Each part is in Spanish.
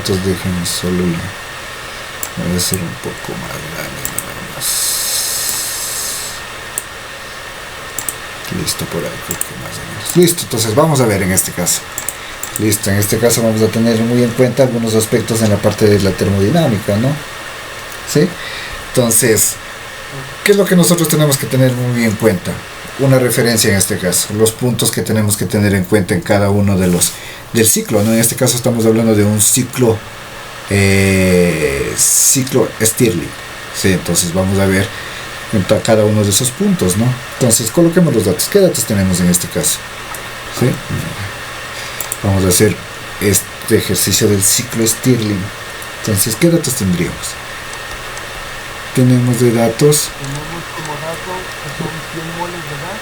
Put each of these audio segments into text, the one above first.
Entonces déjenme solo voy a hacer un poco más grande nada más. Listo, por ahí creo que más o menos. Listo, entonces vamos a ver en este caso. Listo, en este caso vamos a tener muy en cuenta algunos aspectos en la parte de la termodinámica, ¿no? ¿Sí? Entonces, ¿qué es lo que nosotros tenemos que tener muy en cuenta? Una referencia en este caso, los puntos que tenemos que tener en cuenta en cada uno de los del ciclo, ¿no? En este caso estamos hablando de un ciclo Stirling, ¿sí? Entonces vamos a ver cada uno de esos puntos, ¿no? Entonces coloquemos los datos. ¿Qué datos tenemos en este caso? ¿Sí? Vamos a hacer este ejercicio del ciclo Stirling. Entonces, ¿qué datos tendríamos? Tenemos de datos. Tenemos como dato que son 100 moles de gas.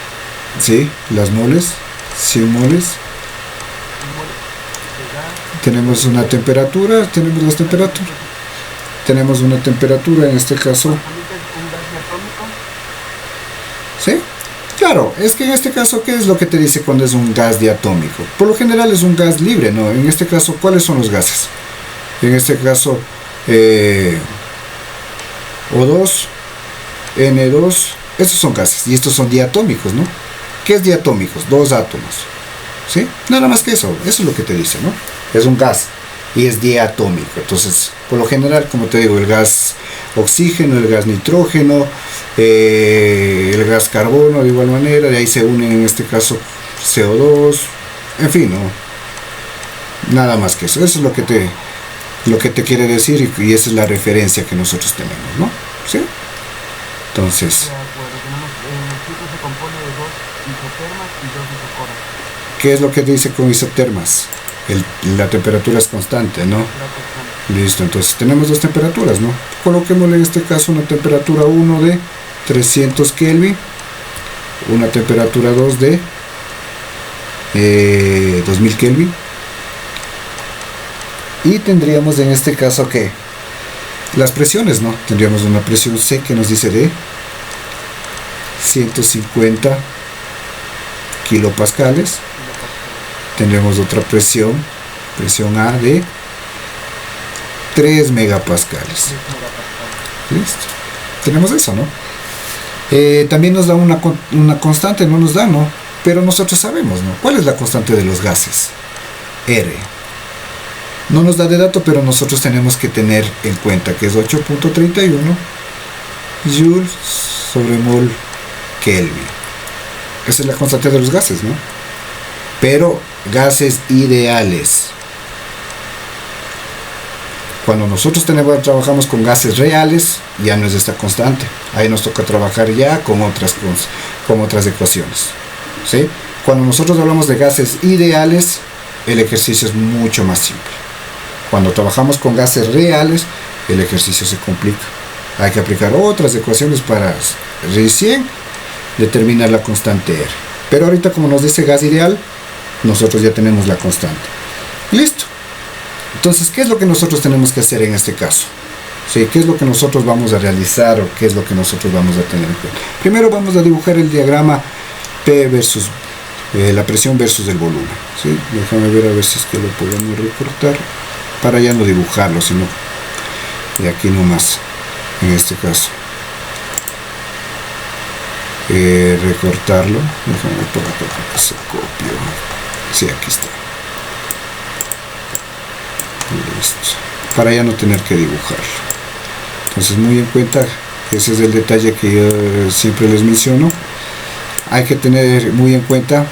Sí, las moles, 100 moles. 100 moles de gas. Tenemos una temperatura, tenemos las temperaturas. Tenemos una temperatura en este caso. ¿Un gas diatómico? ¿Sí? Claro, es que en este caso, ¿qué es lo que te dice cuando es un gas diatómico? Por lo general es un gas libre, ¿no? En este caso, ¿cuáles son los gases? En este caso, O2, N2, estos son gases y estos son diatómicos, ¿no? ¿Qué es diatómicos? Dos átomos, ¿sí? Nada más que eso es lo que te dice, ¿no? Es un gas y es diatómico. Entonces, por lo general, como te digo, el gas oxígeno, el gas nitrógeno, el gas carbono de igual manera, de ahí se unen en este caso CO2, en fin, ¿no? Nada más que eso es lo que te quiere decir y esa es la referencia que nosotros tenemos, ¿no? ¿Sí? Entonces, De acuerdo, el ciclo se compone de 2 isotermas y 2 isocoras. ¿qué es lo que dice con isotermas? La temperatura es constante, ¿no? Listo, entonces tenemos dos temperaturas, ¿no? Coloquémosle en este caso una temperatura 1 de 300 Kelvin, una temperatura 2 de 2000 Kelvin, y tendríamos en este caso que las presiones, ¿no? Tendríamos una presión C que nos dice de 150 kilopascales. Tendremos otra presión A de 3 megapascales. Listo. Tenemos eso, ¿no? También nos da una constante, no nos da, ¿no? Pero nosotros sabemos, ¿no? ¿Cuál es la constante de los gases? R. No nos da de dato, pero nosotros tenemos que tener en cuenta que es 8.31 joules sobre mol Kelvin. Esa es la constante de los gases, ¿no? Pero gases ideales. Cuando nosotros trabajamos con gases reales, ya no es esta constante. Ahí nos toca trabajar ya con otras ecuaciones, ¿sí? Cuando nosotros hablamos de gases ideales, el ejercicio es mucho más simple. Cuando trabajamos con gases reales, el ejercicio se complica. Hay que aplicar otras ecuaciones para recién determinar la constante R. Pero ahorita, como nos dice gas ideal, nosotros ya tenemos la constante. Listo. Entonces, ¿qué es lo que nosotros tenemos que hacer en este caso? ¿Sí? ¿Qué es lo que nosotros vamos a realizar o qué es lo que nosotros vamos a tener en cuenta? Primero vamos a dibujar el diagrama P versus la presión versus el volumen, ¿sí? Déjame ver a ver si es que lo podemos recortar para ya no dibujarlo, sino de aquí nomás, en este caso. Recortarlo. Déjame ver por acá que se copió. Sí, aquí está. Listo. Para ya no tener que dibujarlo. Entonces, muy en cuenta, ese es el detalle que yo siempre les menciono. Hay que tener muy en cuenta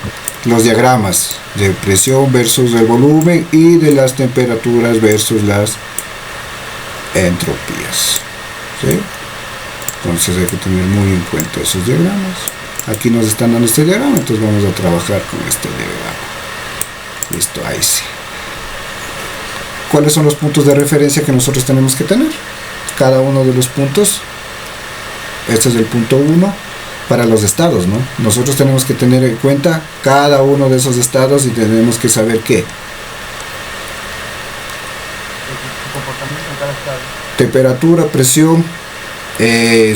los diagramas de presión versus el volumen y de las temperaturas versus las entropías, ¿sí? Entonces hay que tener muy en cuenta esos diagramas. Aquí nos están dando este diagrama, entonces vamos a trabajar con este diagrama. Listo, ahí sí. ¿Cuáles son los puntos de referencia que nosotros tenemos que tener? Cada uno de los puntos. Este es el punto 1 para los estados, ¿no? Nosotros tenemos que tener en cuenta cada uno de esos estados y tenemos que saber qué. Comportamiento en cada estado. Temperatura, presión,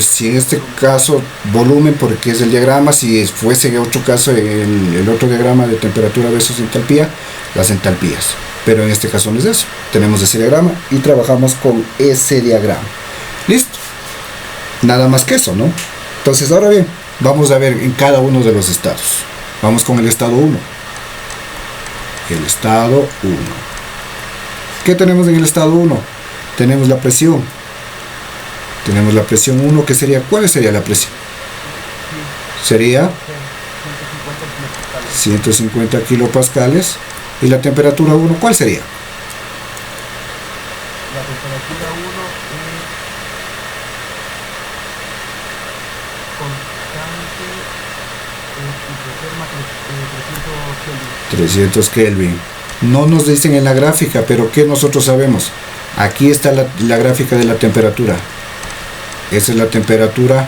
Si en este caso volumen, porque es el diagrama, si fuese en otro caso el otro diagrama de temperatura versus entalpía, las entalpías. Pero en este caso no es eso. Tenemos ese diagrama y trabajamos con ese diagrama. ¿Listo? Nada más que eso, ¿no? Entonces, ahora bien, vamos a ver en cada uno de los estados. Vamos con el estado 1. El estado 1. ¿Qué tenemos en el estado 1? Tenemos la presión. Tenemos la presión 1, que sería, ¿cuál sería la presión? Sería 150 kilopascales. ¿Y la temperatura 1 cuál sería? La temperatura 1 es constante, isotérmica, 300 Kelvin. No nos dicen en la gráfica, pero ¿qué nosotros sabemos? Aquí está la gráfica de la temperatura. Esa es la temperatura.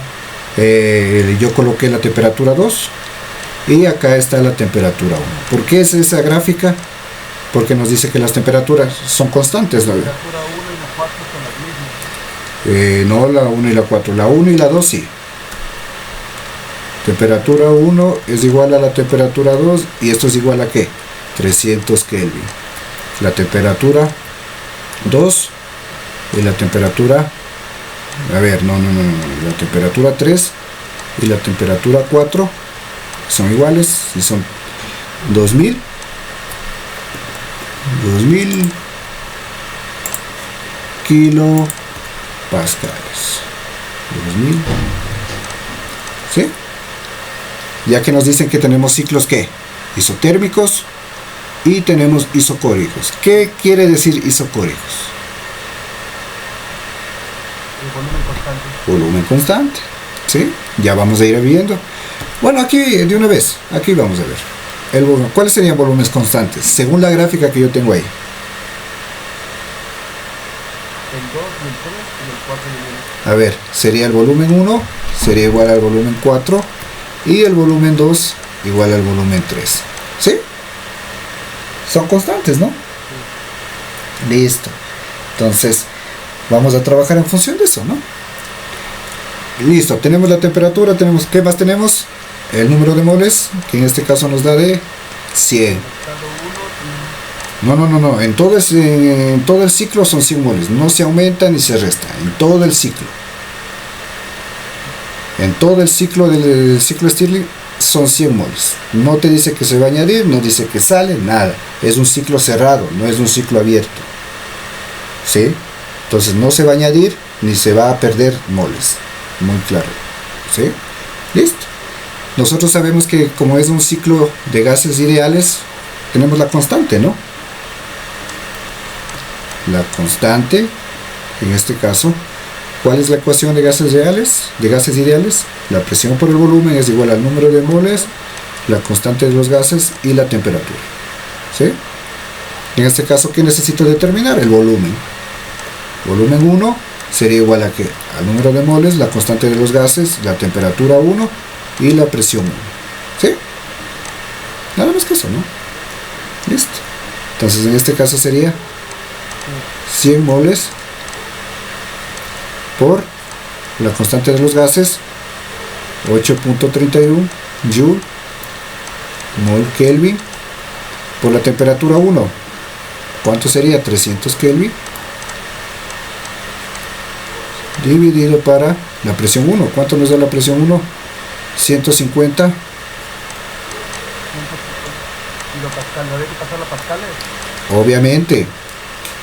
Yo coloqué la temperatura 2 y acá está la temperatura 1. ¿Por qué es esa gráfica? Porque nos dice que las temperaturas son constantes. la temperatura 1 y la 4 son las mismas. No la 1 y la 4, la 1 y la 2 sí. Temperatura 1 es igual a la temperatura 2 y esto es igual a ¿qué? 300 Kelvin. La temperatura 2 y la temperatura, a ver, no, la temperatura 3 y la temperatura 4 son iguales y son 2000 kilopascales. 2000, ¿sí? Ya que nos dicen que tenemos ciclos ¿qué? Isotérmicos y tenemos isocóricos. ¿Qué quiere decir isocóricos? El volumen constante. Volumen constante, ¿sí? Ya vamos a ir viendo. Bueno, aquí de una vez, aquí vamos a ver. ¿Cuáles serían volúmenes constantes? Según la gráfica que yo tengo ahí. El 2 y el 3 y el 4 y el 1. A ver, sería el volumen 1, sería igual al volumen 4 y el volumen 2 igual al volumen 3. ¿Sí? Son constantes, ¿no? Sí. Listo. Entonces, vamos a trabajar en función de eso, ¿no? Listo, tenemos la temperatura, ¿qué más tenemos? El número de moles, que en este caso nos da de 100. No, en todo el ciclo son 100 moles, no se aumenta ni se resta, en todo el ciclo. En todo el ciclo del ciclo Stirling son 100 moles. No te dice que se va a añadir, no dice que sale, nada. Es un ciclo cerrado, no es un ciclo abierto. ¿Sí? Entonces no se va a añadir ni se va a perder moles. Muy claro. ¿Sí? Listo. Nosotros sabemos que como es un ciclo de gases ideales, tenemos la constante, ¿no? La constante, en este caso, ¿cuál es la ecuación de gases reales? De gases ideales, la presión por el volumen es igual al número de moles, la constante de los gases y la temperatura. ¿Sí? En este caso, ¿qué necesito determinar? El volumen. Volumen 1 sería igual a ¿qué? Al número de moles, la constante de los gases, la temperatura 1 y la presión 1. ¿Sí? Nada más que eso, ¿no? Listo. Entonces en este caso sería 100 moles por la constante de los gases, 8.31 Joule mol Kelvin, por la temperatura 1. ¿Cuánto sería? 300 Kelvin dividido para la presión 1. ¿Cuánto nos da la presión 1? 150 kilopascal. ¿No había que pasar a pascales? Obviamente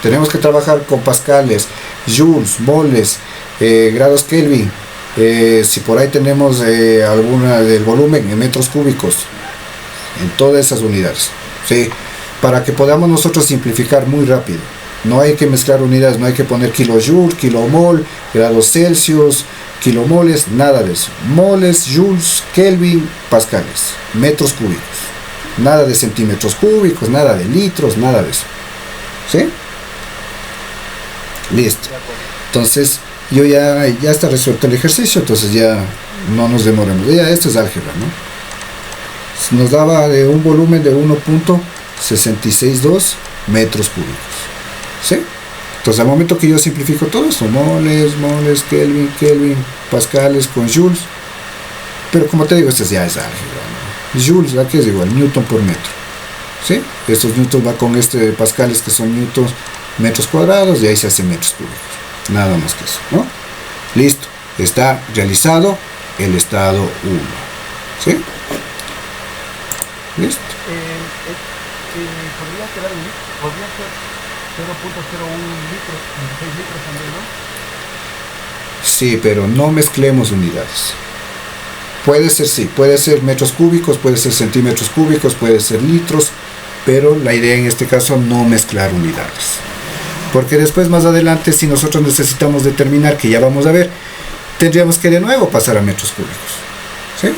tenemos que trabajar con pascales, joules, moles, grados Kelvin. Si por ahí tenemos alguna del volumen en metros cúbicos, en todas esas unidades, ¿sí? Para que podamos nosotros simplificar muy rápido. No hay que mezclar unidades, no hay que poner kilojoule, kilomol, grados Celsius, kilomoles, nada de eso. Moles, joules, Kelvin, pascales, metros cúbicos. Nada de centímetros cúbicos, nada de litros, nada de eso. ¿Sí? Listo. Entonces, ya está resuelto el ejercicio, entonces ya no nos demoremos. Ya esto es álgebra, ¿no? Nos daba de un volumen de 1.662 metros cúbicos. ¿Sí? Entonces al momento que yo simplifico todo esto, moles, Kelvin, pascales con joules, pero como te digo, esto ya es álgebra, ¿no? Joules, ¿a qué es igual? Newton por metro, ¿sí? Estos newtons va con este de pascales que son newtons metros cuadrados y ahí se hacen metros cúbicos, nada más que eso, ¿no? Listo, está realizado el estado 1, ¿sí? Listo. Podría quedar un litro, podría ser 0.01 litros, 16 litros también, ¿no? Sí, pero no mezclemos unidades. Puede ser, sí, puede ser metros cúbicos, puede ser centímetros cúbicos, puede ser litros, pero la idea en este caso no mezclar unidades. Porque después más adelante, si nosotros necesitamos determinar, que ya vamos a ver, tendríamos que de nuevo pasar a metros cúbicos, ¿sí?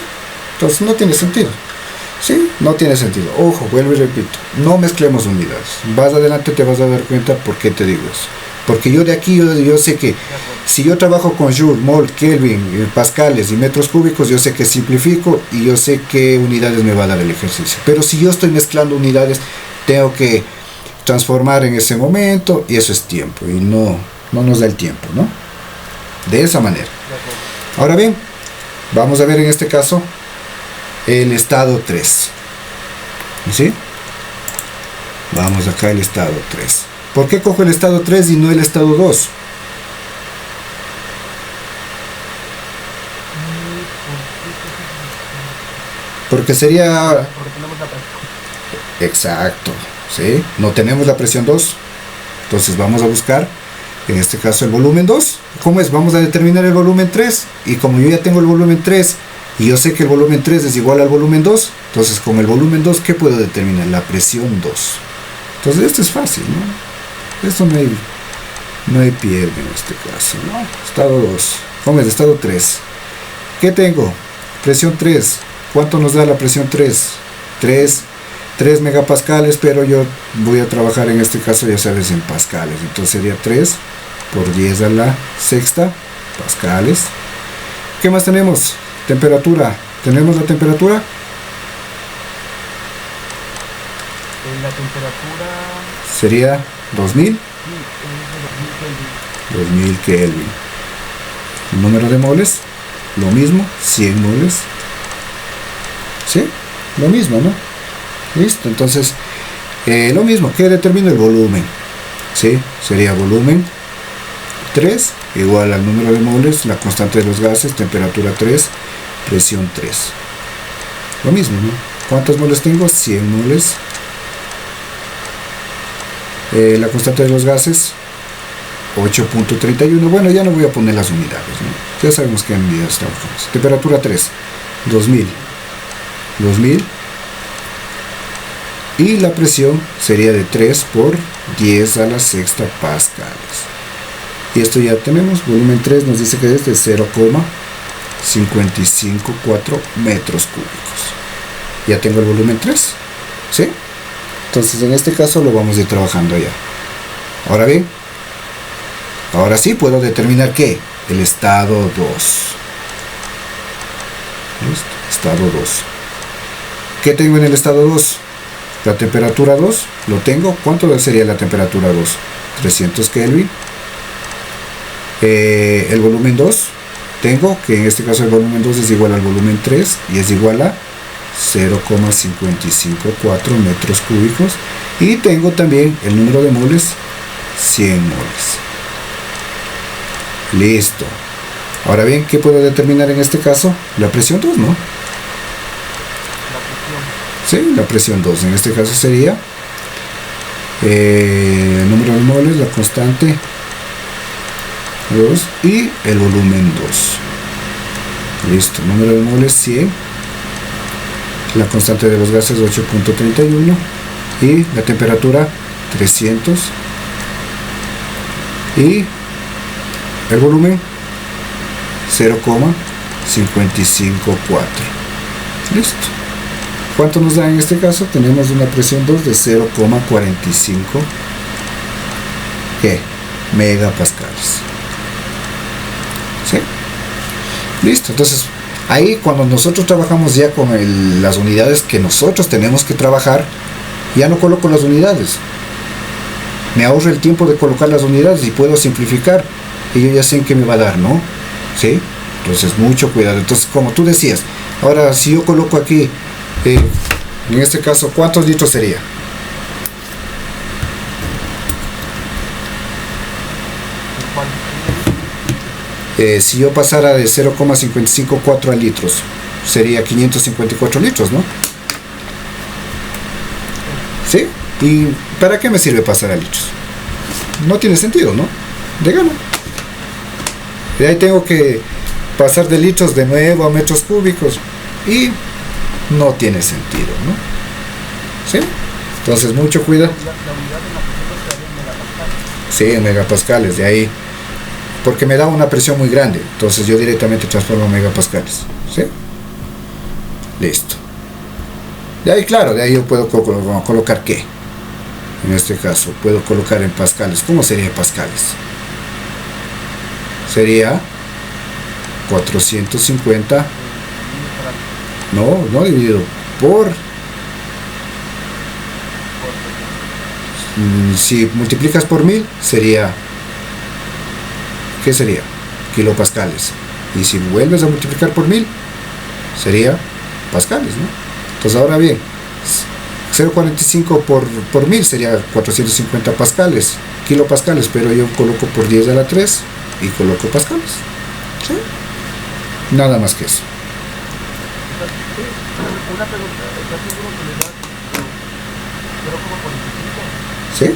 Entonces no tiene sentido. Sí, no tiene sentido. Ojo, vuelvo y repito, no mezclemos unidades. Más adelante te vas a dar cuenta por qué te digo eso. Porque yo de aquí, yo sé que si yo trabajo con Joule, mol, Kelvin, pascales y metros cúbicos, yo sé que simplifico y yo sé qué unidades me va a dar el ejercicio. Pero si yo estoy mezclando unidades, tengo que transformar en ese momento y eso es tiempo. Y no nos da el tiempo, ¿no? De esa manera. Ahora bien, vamos a ver en este caso el estado 3, ¿sí? Vamos acá el estado 3. ¿Por qué cojo el estado 3 y no el estado 2? Porque sería... Porque tenemos la presión. Exacto, ¿sí? No tenemos la presión 2. Entonces vamos a buscar, en este caso, el volumen 2. ¿Cómo es? Vamos a determinar el volumen 3. Y como yo ya tengo el volumen 3, y yo sé que el volumen 3 es igual al volumen 2, entonces con el volumen 2, ¿qué puedo determinar? La presión 2. Entonces esto es fácil, ¿no? Esto no hay pierde en este caso, ¿no? Estado 2. ¿Cómo es? Estado 3. ¿Qué tengo? Presión 3. ¿Cuánto nos da la presión 3? 3 megapascales, pero yo voy a trabajar en este caso, ya sabes, en pascales. Entonces sería 3 por 10 a la sexta pascales. ¿Qué más tenemos? Temperatura. ¿Tenemos la temperatura? La temperatura... Sería 2000. Sí, es de 2000 Kelvin. 2000 Kelvin. El número de moles, lo mismo, 100 moles. ¿Sí? Lo mismo, ¿no? Listo, entonces, lo mismo, ¿qué determina el volumen? ¿Sí? Sería volumen 3, igual al número de moles, la constante de los gases, temperatura 3, presión 3. Lo mismo, ¿no? ¿Cuántos moles tengo? 100 moles. La constante de los gases, 8.31. Bueno, ya no voy a poner las unidades, ¿no? Ya sabemos qué unidades trabajamos. Temperatura 3, 2000. Y la presión sería de 3 por 10 a la sexta pascales. Y esto ya tenemos, volumen 3 nos dice que es de 0,554 metros cúbicos. Ya tengo el volumen 3, ¿sí? Entonces en este caso lo vamos a ir trabajando allá. Ahora bien, ahora sí puedo determinar ¿qué? El estado 2. ¿Listo? Estado 2. ¿Qué tengo en el estado 2? La temperatura 2, lo tengo. ¿Cuánto sería la temperatura 2? 300 Kelvin. El volumen 2, tengo que en este caso el volumen 2 es igual al volumen 3 y es igual a 0,554 metros cúbicos. Y tengo también el número de moles, 100 moles. Listo. Ahora bien, ¿qué puedo determinar en este caso? La presión 2, ¿no? Sí, la presión 2. En este caso sería el número de moles, la constante 2 y el volumen 2. Listo, número de moles 100, la constante de los gases 8.31 y la temperatura 300 y el volumen 0,554. Listo. ¿Cuánto nos da en este caso? Tenemos una presión 2 de 0,45 megapascales. ¿Sí? Listo. Entonces, ahí cuando nosotros trabajamos ya con las unidades que nosotros tenemos que trabajar, ya no coloco las unidades. me ahorro el tiempo de colocar las unidades y puedo simplificar y yo ya sé en qué me va a dar, ¿no? ¿Sí? Entonces mucho cuidado. Entonces, como tú decías, ahora si yo coloco aquí, en este caso, ¿cuántos litros sería? Si yo pasara de 0,554 a litros, sería 554 litros, ¿no? ¿Sí? ¿Y para qué me sirve pasar a litros? No tiene sentido, ¿no? De gana. De ahí tengo que pasar de litros de nuevo a metros cúbicos y no tiene sentido, ¿no? ¿Sí? Entonces mucho cuidado. La unidad de la presión estaría en megapascales. Sí, en megapascales, de ahí, porque me da una presión muy grande, entonces yo directamente transformo a megapascales. ¿Sí? Listo. De ahí, claro, de ahí yo puedo colocar ¿qué? En este caso, puedo colocar en pascales. ¿Cómo sería pascales? Sería 450, no dividido por, si multiplicas por 1000, sería, ¿qué sería? Kilopascales. Y si vuelves a multiplicar por 1000, sería pascales, ¿no? Entonces ahora bien, 0,45 por 1000 sería 450 pascales, kilopascales, pero yo coloco por 10 a la 3 y coloco pascales. ¿Sí? Nada más que eso. Una pregunta, ¿estás seguro que le das 0,45? ¿Sí?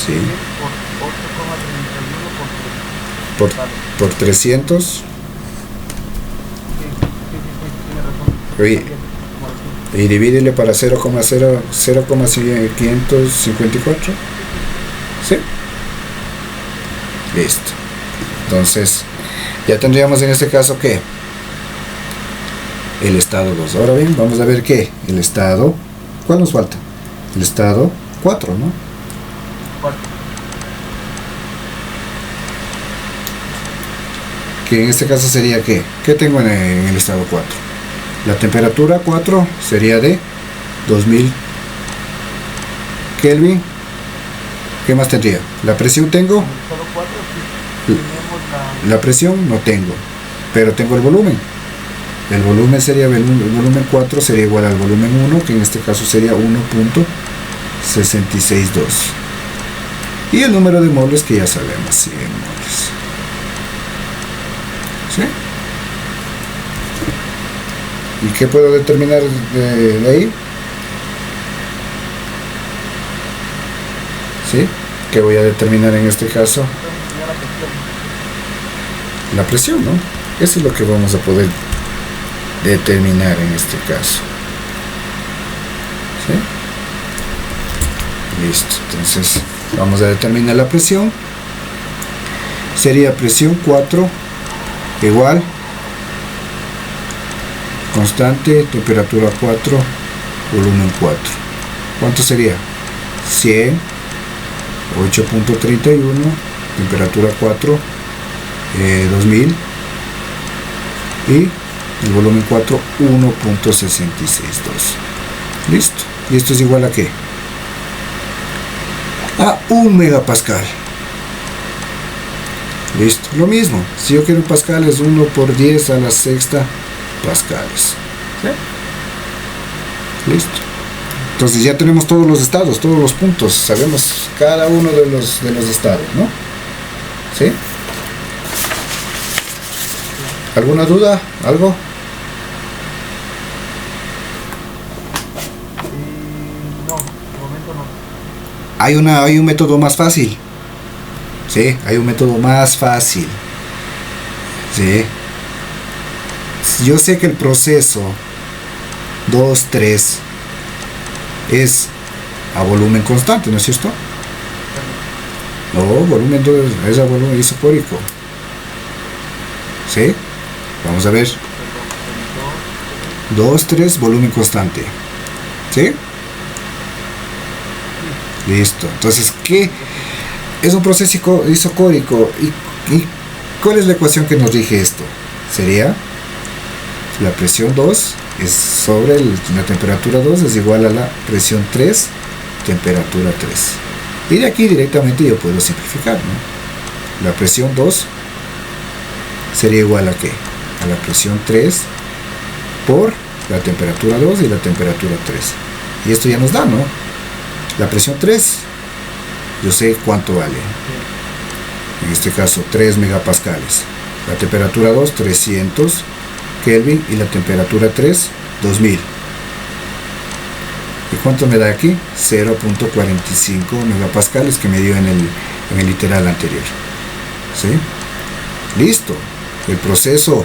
Sí. Por 8,31 Por 300. Sí, tiene razón. Oye, y divídele para 0,554. ¿Sí? Listo. Entonces, ya tendríamos en este caso ¿qué? El estado 2. Ahora bien, vamos a ver qué. El estado, ¿cuál nos falta? El estado 4, ¿no? Que en este caso sería ¿qué? ¿Qué tengo en el estado 4? La temperatura 4 sería de 2000 Kelvin. ¿Qué más tendría? La presión tengo. Solo 4, sí. Tenemos La presión no tengo, pero tengo el volumen. El volumen sería, el volumen 4 sería igual al volumen 1, que en este caso sería 1.662. Y el número de moles que ya sabemos, 100 moles. ¿Sí? ¿Y qué puedo determinar de ahí? ¿Sí? ¿Qué voy a determinar en este caso? La presión, ¿no? Eso es lo que vamos a poder determinar en este caso. ¿Sí? Listo. Entonces vamos a determinar la presión. Sería presión 4 igual constante, temperatura 4, volumen 4. ¿Cuánto sería? 100, 8.31, temperatura 4, 2000 y el volumen 4, 1.662. Listo. ¿Y esto es igual a qué? A 1 megapascal. Listo. Lo mismo. Si yo quiero pascales, 1 por 10 a la sexta pascales. ¿Sí? Listo. Entonces ya tenemos todos los estados, todos los puntos. Sabemos cada uno de los estados, ¿no? ¿Sí? ¿Alguna duda? ¿Algo? No, de momento no. Hay un método más fácil. Sí, hay un método más fácil. Sí. Yo sé que el proceso 2, 3 es a volumen constante, ¿no es cierto? No, volumen 2 es a volumen isopórico. ¿Sí? Vamos a ver. 2, 3, volumen constante. ¿Sí? Listo. Entonces, ¿qué? Es un proceso isocórico. ¿Y cuál es la ecuación que nos rige esto? Sería la presión 2 es sobre la temperatura 2 es igual a la presión 3, temperatura 3. Y de aquí directamente yo puedo simplificar, ¿no? La presión 2 sería igual a ¿qué? A la presión 3 por la temperatura 2 y la temperatura 3. Y esto ya nos da, ¿no? La presión 3, yo sé cuánto vale. En este caso 3 megapascales. La temperatura 2, 300 Kelvin, y la temperatura 3, 2000. ¿Y cuánto me da aquí? 0.45 megapascales que me dio en el literal anterior. ¿Sí? Listo. El proceso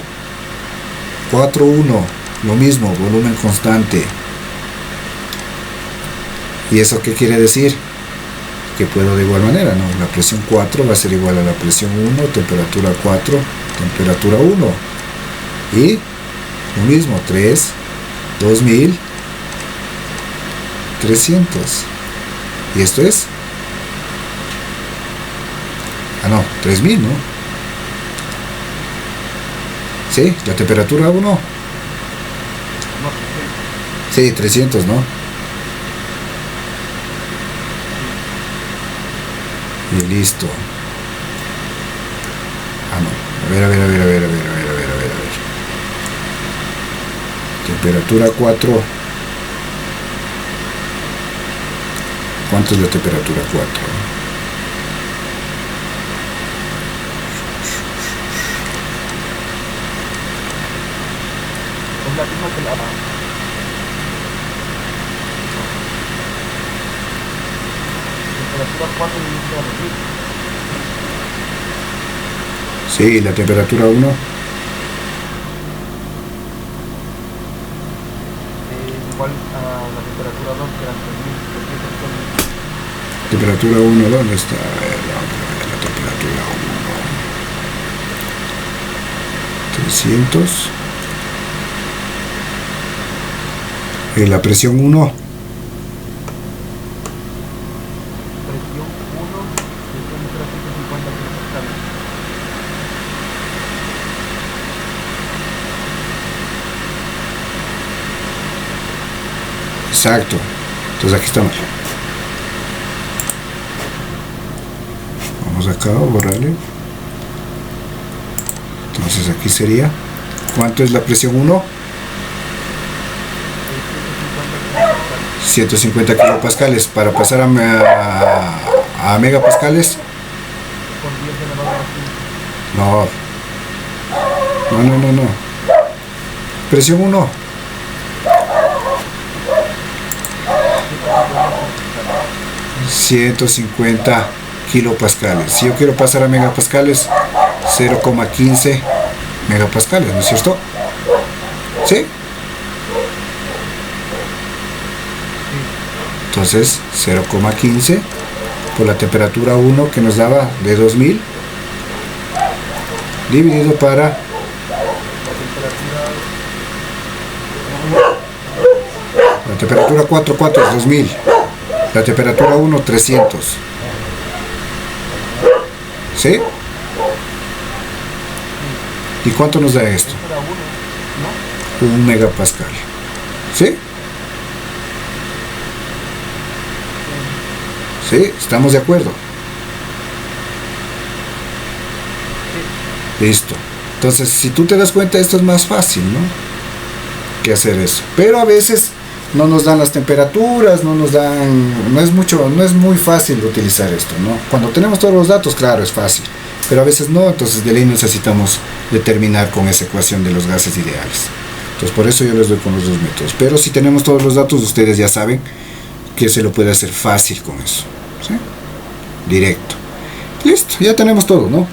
4.1, lo mismo, volumen constante. ¿Y eso qué quiere decir? Que puedo de igual manera, ¿no? La presión 4 va a ser igual a la presión 1, temperatura 4, temperatura 1. Y lo mismo, 3, 2000, 300. Y esto es, 3000, ¿no? Sí, la temperatura 1. Sí, 300, ¿no? Y listo. No. A ver. Temperatura 4. ¿Cuánto es la temperatura 4? Es la misma que la temperatura 4 y la Sí, la temperatura 1. igual a la temperatura 2 que eran 3000. Temperatura 1, ¿dónde está? A ver, la temperatura 1. 300. Y la presión 1. Presión 1, presión 350 kilopascales. Exacto. Entonces aquí estamos. Vamos acá a borrarle. Entonces aquí sería, ¿cuánto es la presión 1? 150 kilopascales. Para pasar a megapascales. Por 10 elevado a 5. No. Presión 1. 150 kilopascales. Si yo quiero pasar a megapascales, 0,15 megapascales, ¿no es cierto? ¿Sí? Entonces 0,15 por la temperatura 1 que nos daba de 2000 dividido para la temperatura 4 es 2000, la temperatura 1 300. ¿Sí? ¿Y cuánto nos da esto? 1 megapascal. ¿Sí? ¿Sí? ¿Estamos de acuerdo? Listo. Entonces, si tú te das cuenta, esto es más fácil, ¿no? Que hacer eso. Pero a veces no nos dan las temperaturas, no es muy fácil utilizar esto, ¿no? Cuando tenemos todos los datos, claro, es fácil. Pero a veces no, entonces de ley necesitamos determinar con esa ecuación de los gases ideales. Entonces, por eso yo les doy con los dos métodos. Pero si tenemos todos los datos, ustedes ya saben que se lo puede hacer fácil con eso. ¿Sí? Directo. Listo, ya tenemos todo, ¿no?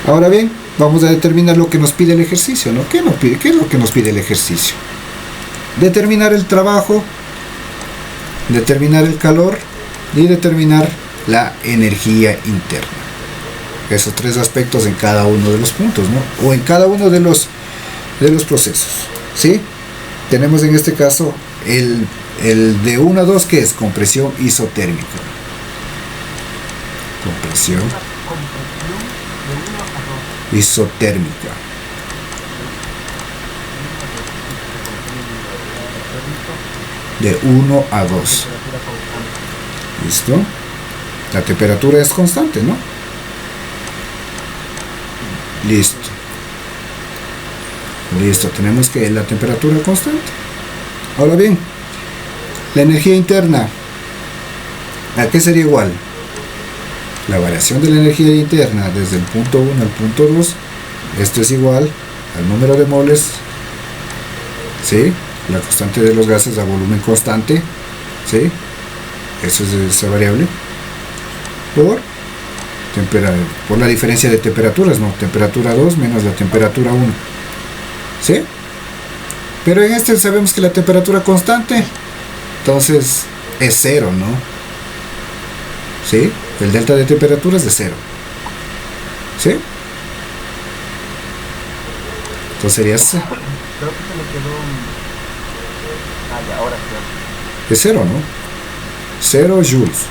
Ahora bien, vamos a determinar lo que nos pide el ejercicio, ¿no? ¿Qué es lo que nos pide el ejercicio? Determinar el trabajo, determinar el calor y determinar la energía interna. Esos tres aspectos en cada uno de los puntos, ¿no? O en cada uno de los procesos, ¿sí? Tenemos en este caso el de 1 a 2, que es compresión isotérmica. Compresión isotérmica. Permito. De 1 a 2. Temperatura constante. ¿Listo? La temperatura es constante, ¿no? Listo. Listo, tenemos que la temperatura constante. Ahora bien, la energía interna, ¿a qué sería igual? La variación de la energía interna desde el punto 1 al punto 2, esto es igual al número de moles, ¿sí? La constante de los gases a volumen constante, ¿sí? Eso es esa variable, por la diferencia de temperaturas, ¿no? Temperatura 2 menos la temperatura 1, ¿sí? Pero en este sabemos que la temperatura constante, entonces es 0, ¿no? ¿Sí? El delta de temperatura es de 0, ¿sí? Entonces sería Creo que se le quedó. Ah, ya, ahora sí. es 0, ¿no? 0 joules.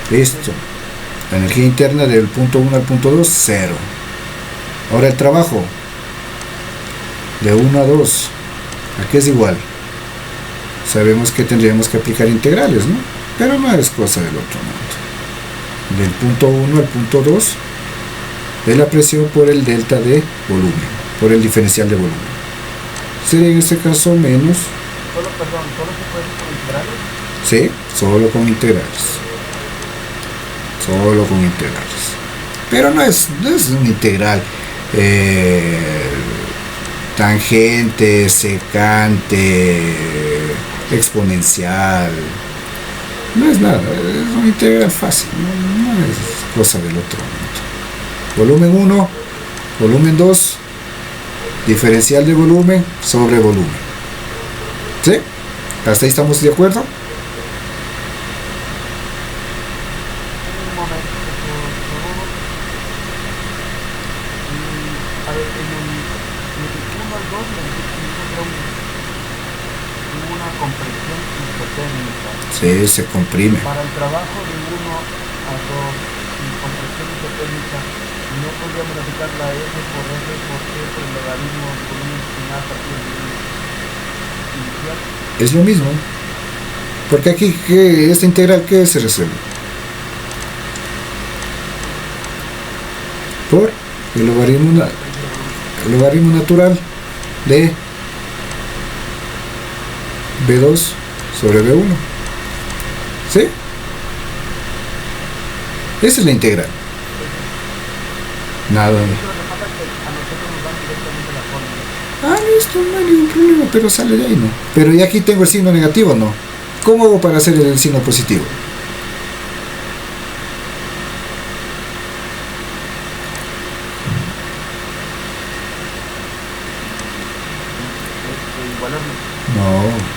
Listo. La energía interna del punto 1 al punto 2, 0. Ahora el trabajo de 1 a 2, ¿a qué es igual? Sabemos que tendríamos que aplicar integrales, ¿no? Pero no es cosa del otro mundo. Del punto 1 al punto 2 de la presión por el delta de volumen, por el diferencial de volumen. Sería en este caso menos. Solo se puede con integrales. Sí, solo con integrales. Solo con integrales. Pero no es un integral tangente, secante, exponencial. No es nada, es una integral fácil, no es cosa del otro mundo. Volumen 1, volumen 2, diferencial de volumen sobre volumen. ¿Sí? ¿Hasta ahí estamos de acuerdo? Un momento, por favor. A ver, en el 1 al 2 me encuentra una compresión isotérmica. Sí, se comprime. Para el trabajo de 1 a 2 y compresión isotérmica, no podríamos aplicar la F por F porque por el logaritmo del volumen final a partir del volumen inicial. Es lo mismo. Porque aquí, esta integral, ¿qué se resuelve? Por el logaritmo natural de B2 sobre B1. ¿Sí? Esa es la integral. Nada. Lo que pasa es que a nosotros nos dan directamente la fórmula. Ah, listo, no hay ningún problema, pero sale de ahí, ¿no? Pero ya aquí tengo el signo negativo, ¿no? ¿Cómo hago para hacer el signo positivo? Igualarlo. No.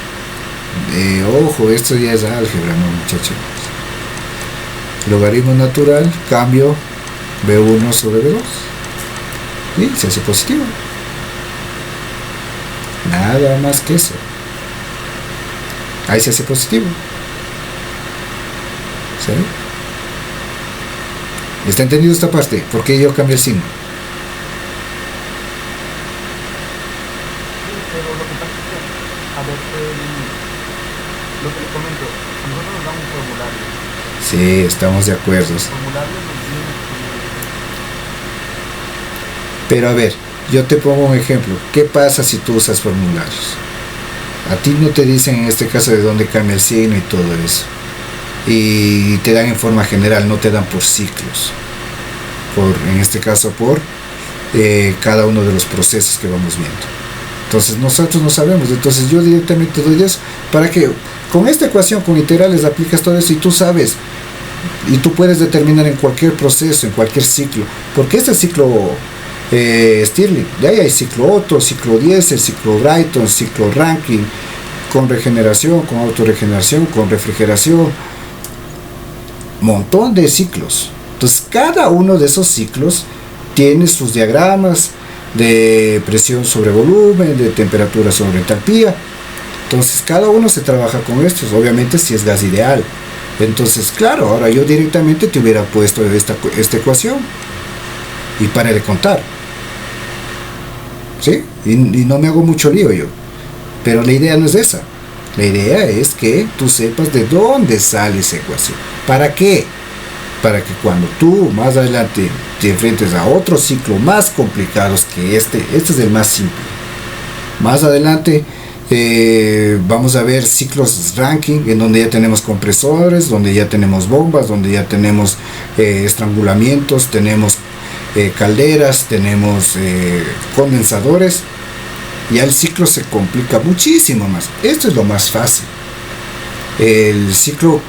Ojo, esto ya es álgebra, ¿no, muchachos? Logaritmo natural, cambio B1 sobre B2. Y se hace positivo. Nada más que eso. Ahí se hace positivo. ¿Sí? ¿Está entendido esta parte? ¿Por qué yo cambio el signo? Sí, pero lo que pasa es que, a ver, lo que le comento, nosotros nos dan un formulario. Sí, estamos de acuerdo. El formulario nos viene Pero a ver, yo te pongo un ejemplo. ¿Qué pasa si tú usas formularios? A ti no te dicen en este caso de dónde cambia el signo y todo eso. Y te dan en forma general, no te dan por ciclos. En este caso por cada uno de los procesos que vamos viendo. Entonces nosotros no sabemos. Entonces yo directamente doy eso para que con esta ecuación, con integrales, aplicas todo eso y tú sabes. Y tú puedes determinar en cualquier proceso, en cualquier ciclo. Porque este ciclo Stirling, de ahí hay ciclo Otto, ciclo Diesel, ciclo Brayton, ciclo Rankine, con regeneración, con autorregeneración, con refrigeración, montón de ciclos. Entonces cada uno de esos ciclos tiene sus diagramas de presión sobre volumen, de temperatura sobre entalpía. Entonces cada uno se trabaja con estos, obviamente si es gas ideal. Entonces claro, ahora yo directamente te hubiera puesto esta ecuación y para de contar. ¿Sí? Y no me hago mucho lío yo. Pero la idea no es esa. La idea es que tú sepas de dónde sale esa ecuación. ¿Para qué? Para que cuando tú más adelante te enfrentes a otros ciclos más complicados que este es el más simple. Más adelante vamos a ver ciclos Rankine, en donde ya tenemos compresores, donde ya tenemos bombas, donde ya tenemos estrangulamientos, tenemos calderas, tenemos condensadores. Ya el ciclo se complica muchísimo más. Esto es lo más fácil. El ciclo,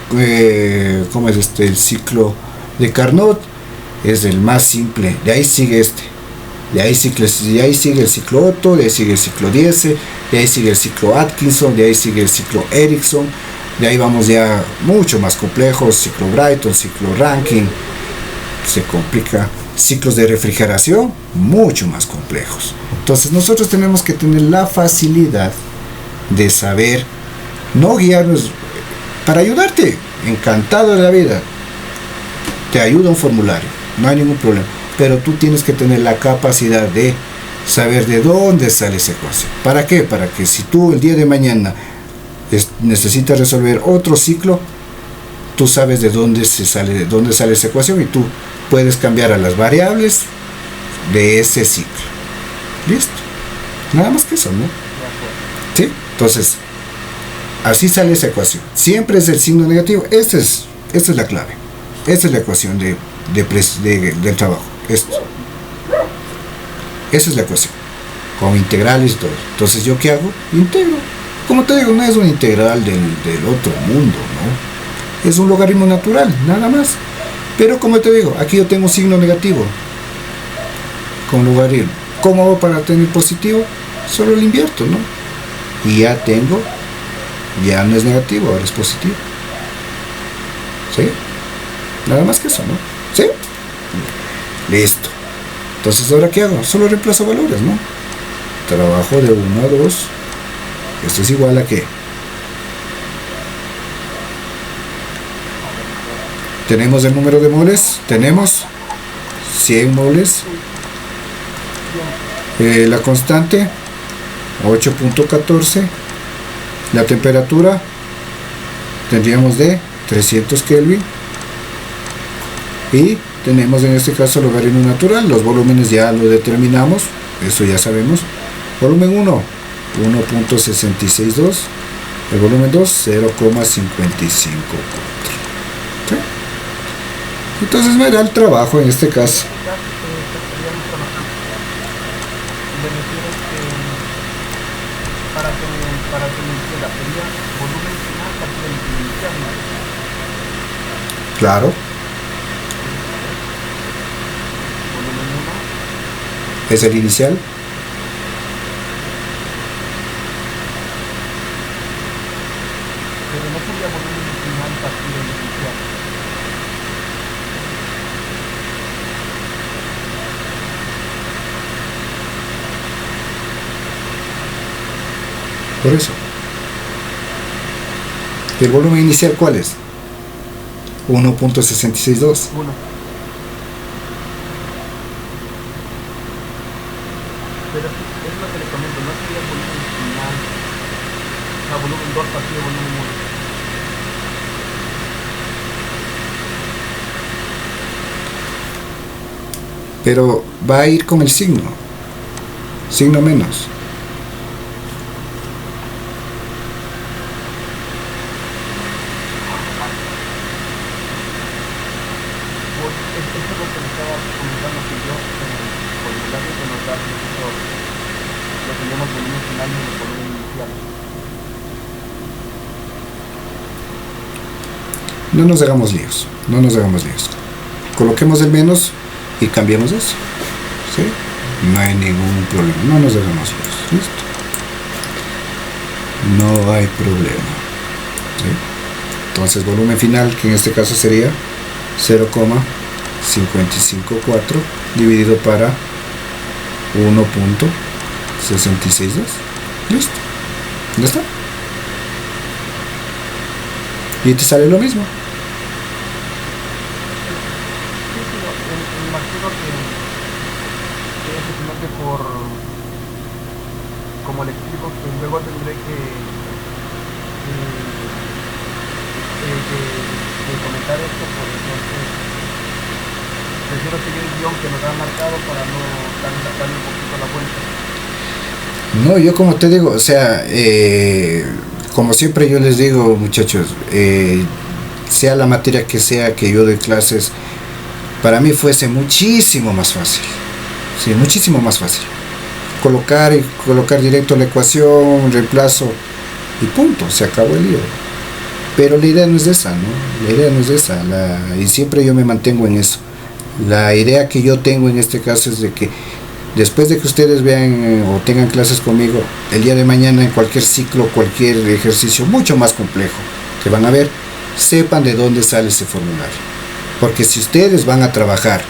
¿cómo es este? El ciclo de Carnot es el más simple. De ahí sigue este. De ahí sigue el ciclo Otto, de ahí sigue el ciclo Diese, de ahí sigue el ciclo Atkinson, de ahí sigue el ciclo Ericsson. De ahí vamos ya mucho más complejos, ciclo Brighton, ciclo Rankine. Se complica. Ciclos de refrigeración mucho más complejos. Entonces nosotros tenemos que tener la facilidad de saber, no guiarnos para ayudarte, encantado de la vida, te ayuda un formulario, no hay ningún problema, pero tú tienes que tener la capacidad de saber de dónde sale esa ecuación. ¿Para qué? Para que si tú el día de mañana necesitas resolver otro ciclo, tú sabes de dónde sale esa ecuación y tú puedes cambiar a las variables de ese ciclo. Listo. Nada más que eso, ¿no? ¿Sí? Entonces, así sale esa ecuación. Siempre es el signo negativo. Esta es la clave. Esta es la ecuación del trabajo. Esto. Esa es la ecuación. Con integrales y todo. Entonces, ¿yo qué hago? Integro. Como te digo, no es una integral del otro mundo, ¿no? Es un logaritmo natural, nada más. Pero como te digo, aquí yo tengo un signo negativo con logaritmo. ¿Cómo hago para tener positivo? Solo lo invierto, ¿no? Y ya no es negativo, ahora es positivo. ¿Sí? Nada más que eso, ¿no? ¿Sí? Listo. Entonces, ¿ahora qué hago? Solo reemplazo valores, ¿no? Trabajo de 1 a 2. Esto es igual a ¿qué? Tenemos el número de moles, tenemos 100 moles, la constante 8.14, la temperatura tendríamos de 300 Kelvin y tenemos en este caso el logaritmo natural. Los volúmenes ya lo determinamos, eso ya sabemos. Volumen 1, 1.662, el volumen 2, 0,554. Entonces me da el trabajo en este caso. Claro. Es el inicial. Pero no sería volumen final partido inicial. Por eso. ¿El volumen inicial cuál es? 1.662. 1. Pero es lo que le comento, no sería volumen final. O sea, volumen 2 partido volumen 1. Pero va a ir con el signo menos. Eso es lo que le estaba comentando, que yo en el formulario que nos da el profesor lo teníamos volumen final y el volumen inicial. No nos hagamos líos. Coloquemos el menos y cambiemos eso. ¿Sí? No hay ningún problema. No nos hagamos líos. ¿Listo? No hay problema. ¿Sí? Entonces, volumen final, que en este caso sería 0,554 dividido para 1.662. Listo. ¿Ya está? Y te sale lo mismo. Sí, me imagino que es simplemente por, como como le explico, que luego tendré que comentar esto, por entonces prefiero seguir el guión que nos han marcado para no darle un poquito la vuelta. No, yo como te digo, o sea, como siempre yo les digo, muchachos, sea la materia que sea que yo doy clases, para mí fuese muchísimo más fácil. Sí, muchísimo más fácil. Colocar directo la ecuación, reemplazo y punto, se acabó el lío. Pero la idea no es esa, ¿no? La idea no es esa, y siempre yo me mantengo en eso. La idea que yo tengo en este caso es de que después de que ustedes vean o tengan clases conmigo, el día de mañana en cualquier ciclo, cualquier ejercicio mucho más complejo que van a ver, sepan de dónde sale ese formulario. Porque si ustedes van a trabajar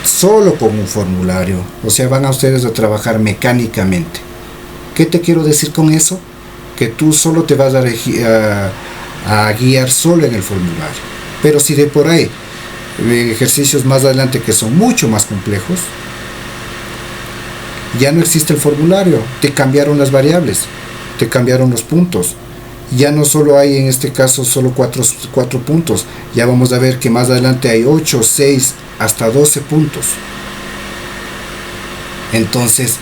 solo con un formulario, o sea, van a ustedes a trabajar mecánicamente. ¿Qué te quiero decir con eso? Que tú solo te vas a guiar solo en el formulario. Pero si de por ahí ejercicios más adelante que son mucho más complejos, ya no existe el formulario, te cambiaron las variables, te cambiaron los puntos, ya no solo hay en este caso solo 4 puntos, ya vamos a ver que más adelante hay 8, 6, hasta 12 puntos. Entonces,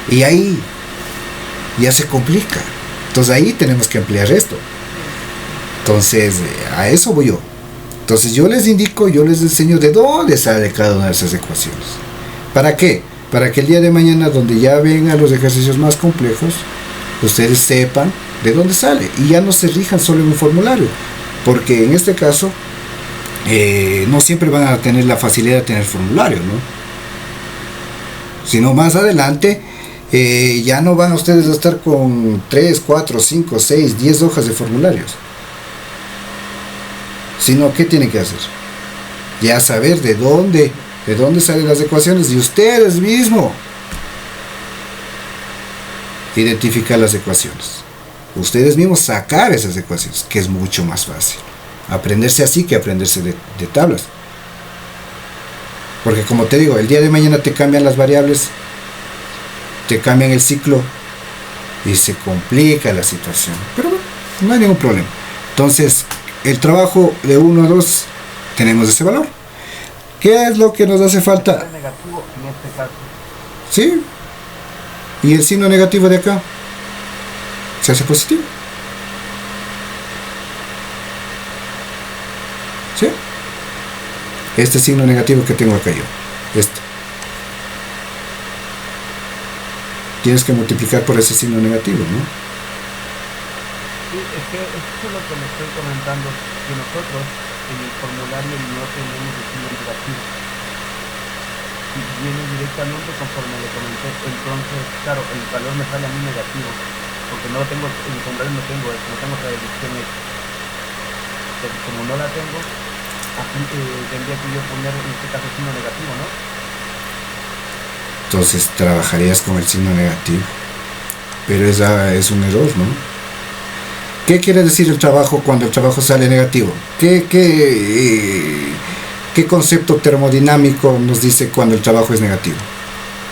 y ahí ya se complica, entonces ahí tenemos que ampliar esto. Entonces, a eso voy yo. Entonces yo les indico, yo les enseño de dónde sale cada una de esas ecuaciones. ¿Para qué? Para que el día de mañana, donde ya vengan los ejercicios más complejos, ustedes sepan de dónde sale y ya no se rijan solo en un formulario. Porque en este caso, no siempre van a tener la facilidad de tener formulario, ¿no? Sino más adelante, ya no van a ustedes a estar con 3, 4, 5, 6, 10 hojas de formularios. Sino, ¿qué tienen que hacer? Ya saber de dónde salen las ecuaciones y ustedes mismos identificar las ecuaciones. Ustedes mismos sacar esas ecuaciones, que es mucho más fácil. Aprenderse así que aprenderse de tablas. Porque como te digo, el día de mañana te cambian las variables, te cambian el ciclo y se complica la situación. Pero bueno, no hay ningún problema. Entonces, el trabajo de 1 a 2 tenemos ese valor. ¿Qué es lo que nos hace falta? Es negativo en este caso. ¿Sí? Y el signo negativo de acá se hace positivo. ¿Sí? Este signo negativo que tengo acá yo. Tienes que multiplicar por ese signo negativo, ¿no? Sí, es que esto es lo que le estoy comentando, que nosotros en el formulario no tenemos el signo negativo. Y viene directamente conforme le comenté. Entonces, claro, el valor me sale a mí negativo, porque no lo tengo, en el formulario no tengo otra deducción hecha. Pero como no la tengo, aquí tendría que yo poner en este caso signo negativo, ¿no? Entonces trabajarías con el signo negativo. Pero esa es un error, ¿no? ¿Qué quiere decir el trabajo cuando el trabajo sale negativo? ¿Qué concepto termodinámico nos dice cuando el trabajo es negativo?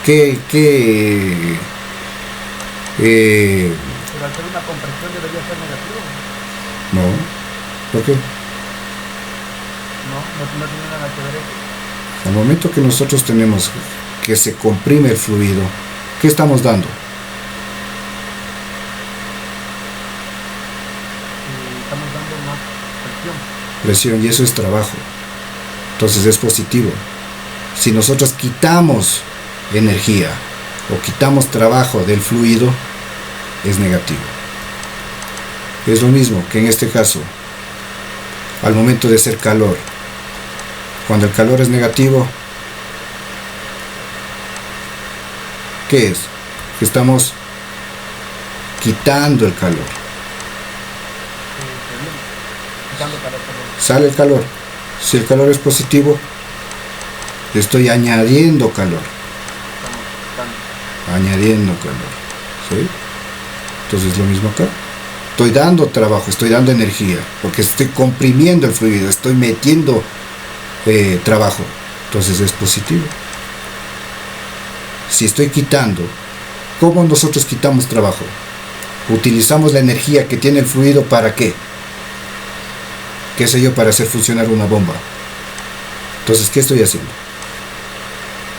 Pero al ser una compresión debería ser negativo. No. ¿Por qué? No tiene nada que ver eso. Al momento que nosotros tenemos que se comprime el fluido, ¿qué estamos dando? Estamos dando más presión, y eso es trabajo. Entonces es positivo. Si nosotros quitamos energía o quitamos trabajo del fluido, es negativo. Es lo mismo que en este caso, al momento de ser calor. Cuando el calor es negativo, ¿qué es? Que estamos quitando el calor. Sale el calor. Si el calor es positivo, estoy añadiendo calor. Añadiendo calor. ¿Sí? Entonces lo mismo acá. Estoy dando trabajo, estoy dando energía, porque estoy comprimiendo el fluido, estoy metiendo trabajo. Entonces es positivo. Si estoy quitando, ¿Cómo nosotros quitamos trabajo? Utilizamos la energía que tiene el fluido ¿para qué? ¿Qué sé yo? Para hacer funcionar una bomba. Entonces, ¿qué estoy haciendo?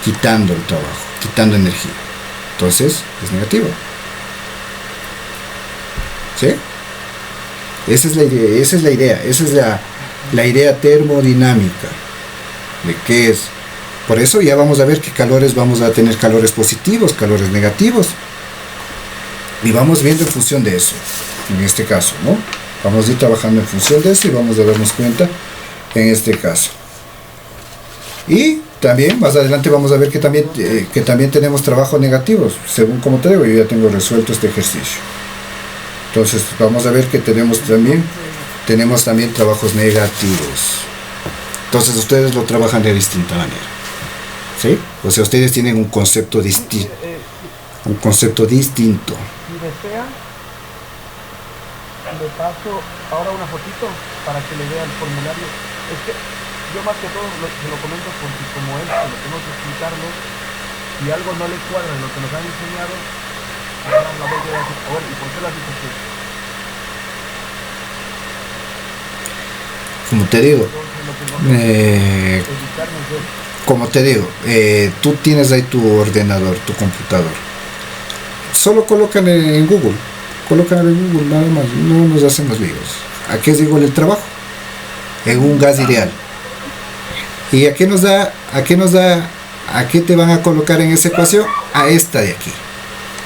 Quitando el trabajo, quitando energía. Entonces, es negativo. ¿Sí? Esa es la idea, esa es la idea termodinámica. ¿De qué es? Por eso ya vamos a ver qué calores vamos a tener, calores positivos, calores negativos. Y vamos viendo en función de eso, en este caso, ¿no? Vamos a ir trabajando en función de eso y vamos a darnos cuenta en este caso. Y también, más adelante vamos a ver que también tenemos trabajos negativos, según como te digo, yo ya tengo resuelto este ejercicio. Entonces, vamos a ver que tenemos también trabajos negativos. Entonces, ustedes lo trabajan de distinta manera. ¿Sí? O sea, ustedes tienen un concepto distinto. Un concepto distinto. Si desea, le paso ahora una fotito para que le vea el formulario. Es que yo más que todo se lo comento porque como es, lo tengo que explicarlo. Si algo no le cuadra en lo que nos han enseñado, ahora la voy a decir, a ver, ¿y por qué la dices así? Como te digo, tú tienes ahí tu ordenador, tu computador. Solo colocan en Google, nada más, no nos hacemos líos. Aquí es igual el trabajo, en un gas ideal. ¿Y a qué nos da? ¿A qué te van a colocar en esa ecuación? A esta de aquí.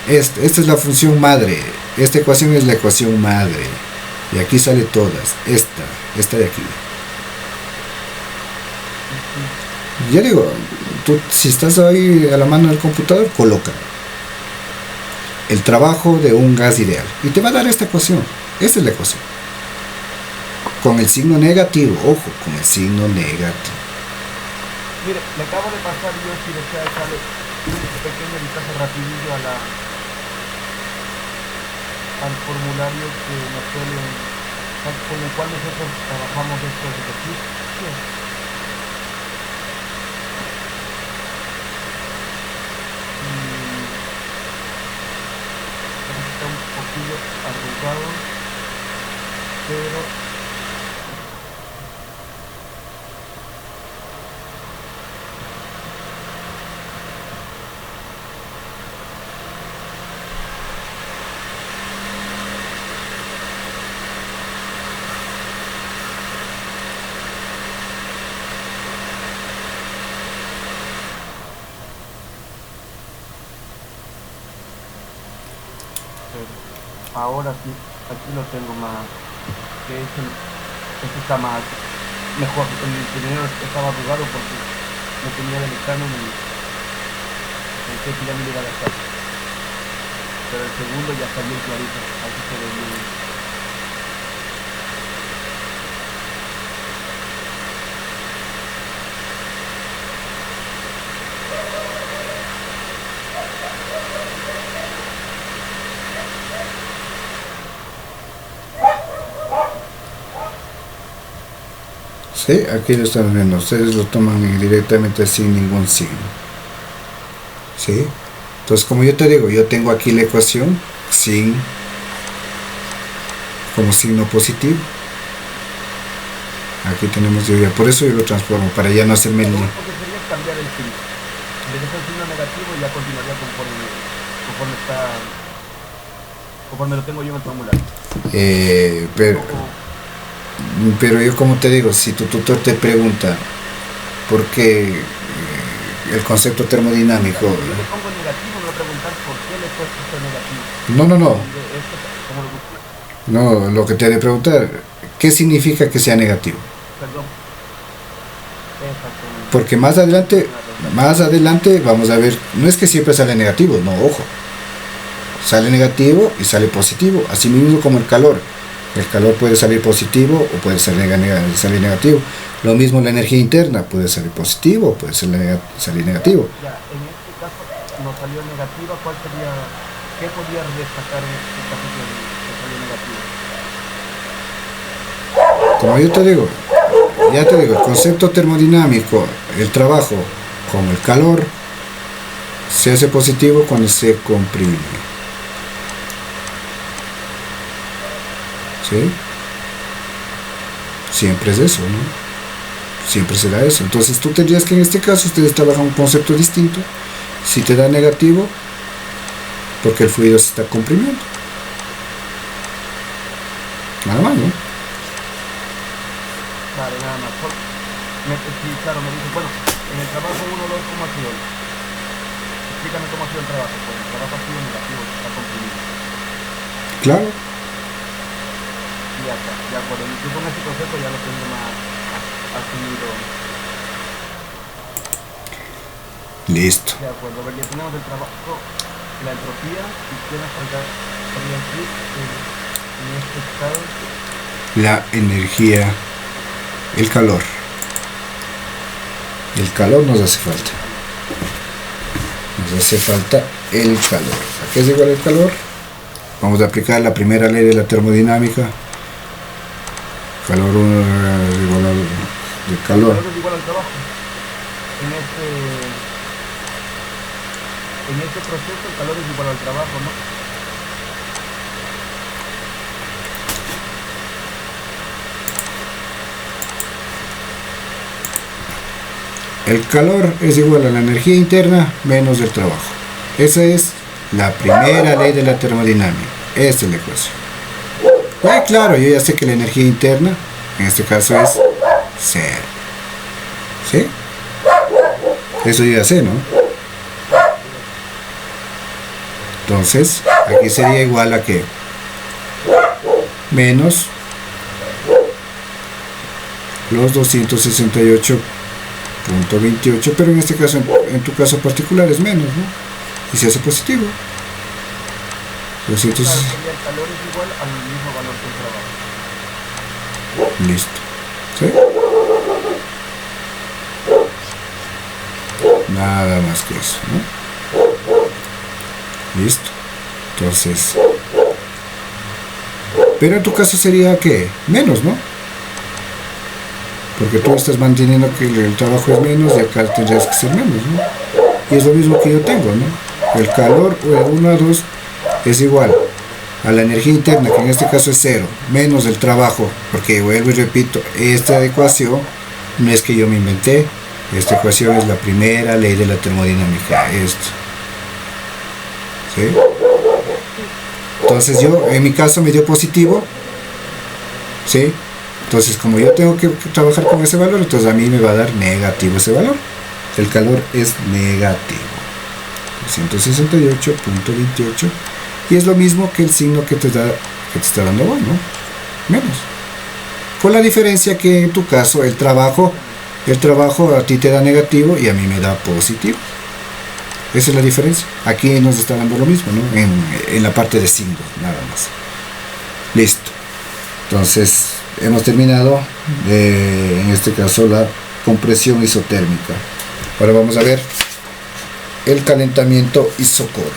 Esta es la función madre. Esta ecuación es la ecuación madre. Y aquí sale todas. Esta de aquí. Ya digo, tú si estás ahí a la mano del computador, coloca el trabajo de un gas ideal. Y te va a dar esta ecuación. Esta es la ecuación. Con el signo negativo. Ojo, con el signo negativo. Mire, le acabo de pasar yo, si desea echarle un pequeño vistazo rapidillo al formulario que nos suelen, con el cual nosotros trabajamos estos ejercicios. Está un poquillo arrugado, pero ahora sí, aquí lo tengo más, que este está más, mejor. El primero estaba arrugado porque no tenía del examen y pensé que ya me lo iba a gastar. Pero el segundo ya está bien clarito, así se ve bien. Sí, aquí lo están viendo, ustedes lo toman directamente sin ningún signo. ¿Sí? Entonces, como yo te digo, yo tengo aquí la ecuación como signo positivo. Aquí tenemos lluvia, por eso yo lo transformo, para ya no hacerme el... Lo que sería es cambiar el signo. De que sea un signo negativo ya continuaría conforme lo tengo yo en el formulario. Pero yo, como te digo, si tu tutor te pregunta por qué el concepto termodinámico... Yo le pongo negativo, me va a preguntar por qué le he puesto esto negativo. No, lo que te he de preguntar, ¿qué significa que sea negativo? Perdón. Porque más adelante vamos a ver, no es que siempre sale negativo, no, ojo. Sale negativo y sale positivo, así mismo como el calor. El calor puede salir positivo o puede salir negativo. Lo mismo la energía interna, puede salir positivo o puede salir negativo. Ya, en este caso nos salió negativa, ¿qué podría destacar en este caso que salió negativo? Como ya te digo, el concepto termodinámico, el trabajo como el calor, Se hace positivo cuando se comprime. ¿Sí? Siempre es eso, ¿no? Siempre será eso. Entonces tú tendrías que en este caso ustedes trabajan un concepto distinto. Si te da negativo, porque el fluido se está comprimiendo. Nada más, ¿no? Vale, nada más. Sí, claro, me dice, bueno, en el trabajo 1, 2, ¿cómo ha sido? Explícame cómo ha sido el trabajo. Pues el trabajo ha sido negativo, se está comprimiendo. Claro. Y ya está, de acuerdo. Yo con este concepto ya lo tengo más asumido. Listo. De acuerdo, a ver, ya tenemos el trabajo, la entropía, y qué nos faltaría aquí en este estado. La energía, el calor. El calor nos hace falta. Nos hace falta el calor. ¿A qué es igual el calor? Vamos a aplicar la primera ley de la termodinámica. Calor es igual al del calor. El calor es igual al trabajo. En este proceso el calor es igual al trabajo, ¿no? El calor es igual a la energía interna menos el trabajo. Esa es la primera ley de la termodinámica. Esta es la ecuación. Pues claro, yo ya sé que la energía interna, en este caso es 0. ¿Sí? Eso yo ya sé, ¿no? Entonces, aquí sería igual a que menos los 268.28, pero en este caso, en tu caso particular es menos, ¿no? Y se hace positivo. 200. Claro, sería el calor es igual al mismo valor que el trabajo. Listo. ¿Sí? Nada más que eso, ¿no? Listo. Entonces, pero en tu caso sería que menos, ¿no? Porque tú estás manteniendo que el trabajo es menos y acá tendrías que ser menos, ¿no? Y es lo mismo que yo tengo, ¿no? El calor, o el 1 a 2, es igual a la energía interna, que en este caso es 0, menos el trabajo, porque vuelvo y repito, esta ecuación no es que yo me inventé, esta ecuación es la primera ley de la termodinámica, esto. ¿Sí? Entonces yo, en mi caso me dio positivo, ¿sí? Entonces como yo tengo que trabajar con ese valor, entonces a mí me va a dar negativo ese valor. El calor es negativo. 168.28. Y es lo mismo que el signo que te está dando vos, ¿no? Menos. Con la diferencia que en tu caso el trabajo a ti te da negativo y a mí me da positivo. Esa es la diferencia. Aquí nos está dando lo mismo, ¿no? En la parte de signos, nada más. Listo. Entonces, hemos terminado, en este caso, la compresión isotérmica. Ahora vamos a ver el calentamiento isocor.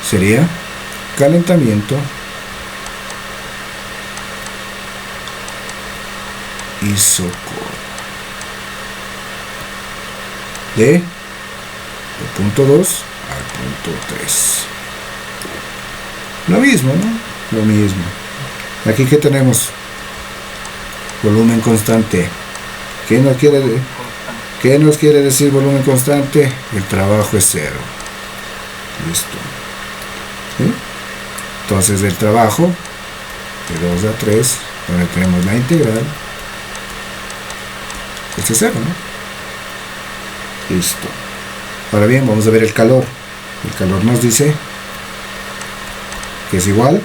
Sería calentamiento isocor del punto 2 al punto 3. Lo mismo, ¿no? Lo mismo. Aquí que tenemos volumen constante. ¿Qué nos quiere decir volumen constante? El trabajo es 0. Listo. ¿Sí? Entonces el trabajo de 2 a 3, donde tenemos la integral, este es 0, ¿no? Listo. Ahora bien, vamos a ver el calor. El calor nos dice que es igual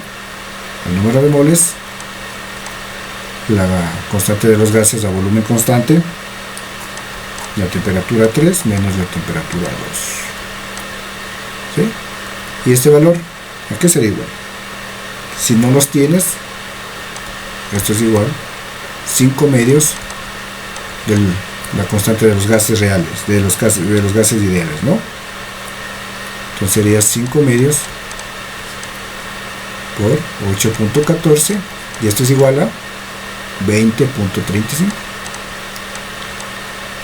al número de moles, la constante de los gases a volumen constante, la temperatura 3 menos la temperatura 2. ¿Sí? Y este valor, ¿a qué será igual? Si no los tienes, esto es igual 5 medios de la constante de los gases reales, de los gases ideales, ¿no? Entonces sería 5 medios por 8.14, y esto es igual a 20.35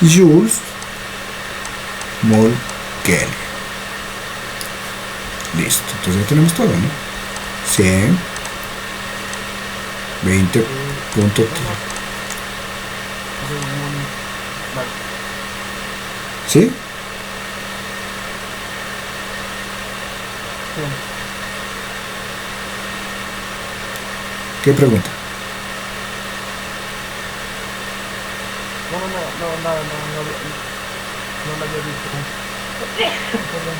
joules mol Kelvin. Listo, entonces ya tenemos todo, ¿no? 100, 20.3. ¿Sí? Sí. ¿Qué pregunta? No, nada, no lo había visto. Perdón.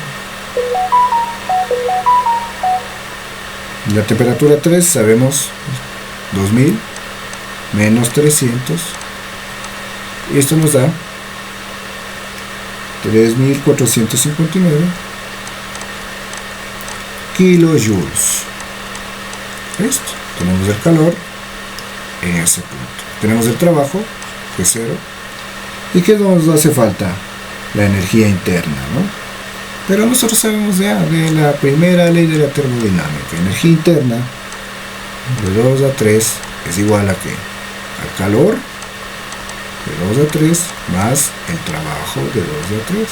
La temperatura 3 sabemos 2000 menos 300. Y esto nos da 3459 kilojoules. Listo. Tenemos el calor en ese punto. Tenemos el trabajo, que es 0. ¿Y qué nos hace falta? La energía interna, ¿no? Pero nosotros sabemos ya de la primera ley de la termodinámica. Energía interna de 2 a 3 es igual a ¿qué? Al calor de 2 a 3 más el trabajo de 2 a 3.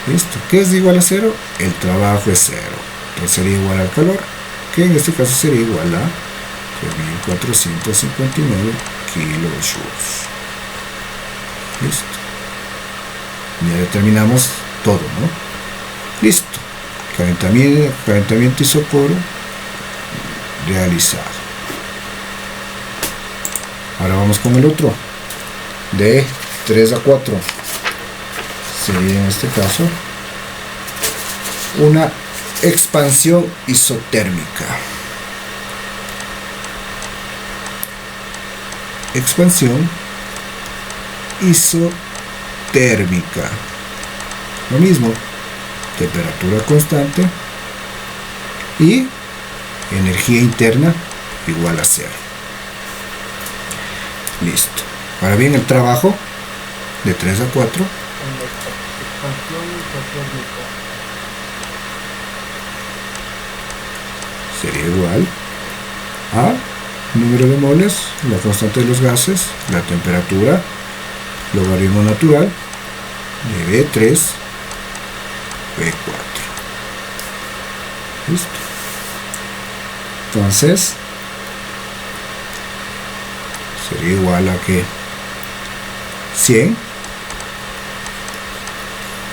Listo. ¿Qué es igual a 0? El trabajo es 0. Entonces sería igual al calor, que en este caso sería igual a 3459 kilojoules. Listo. Ya determinamos todo, ¿no? Listo. Calentamiento isocoro realizado. Ahora vamos con el otro. De 3 a 4. Sería en este caso una expansión isotérmica. Expansión isotérmica. Lo mismo, temperatura constante y energía interna igual a 0. Listo. Ahora bien, el trabajo de 3 a 4 En la expansión isotérmica. sería igual a número de moles, la constante de los gases, la temperatura, logaritmo natural de B3, B4. Listo. Entonces sería igual a que 100,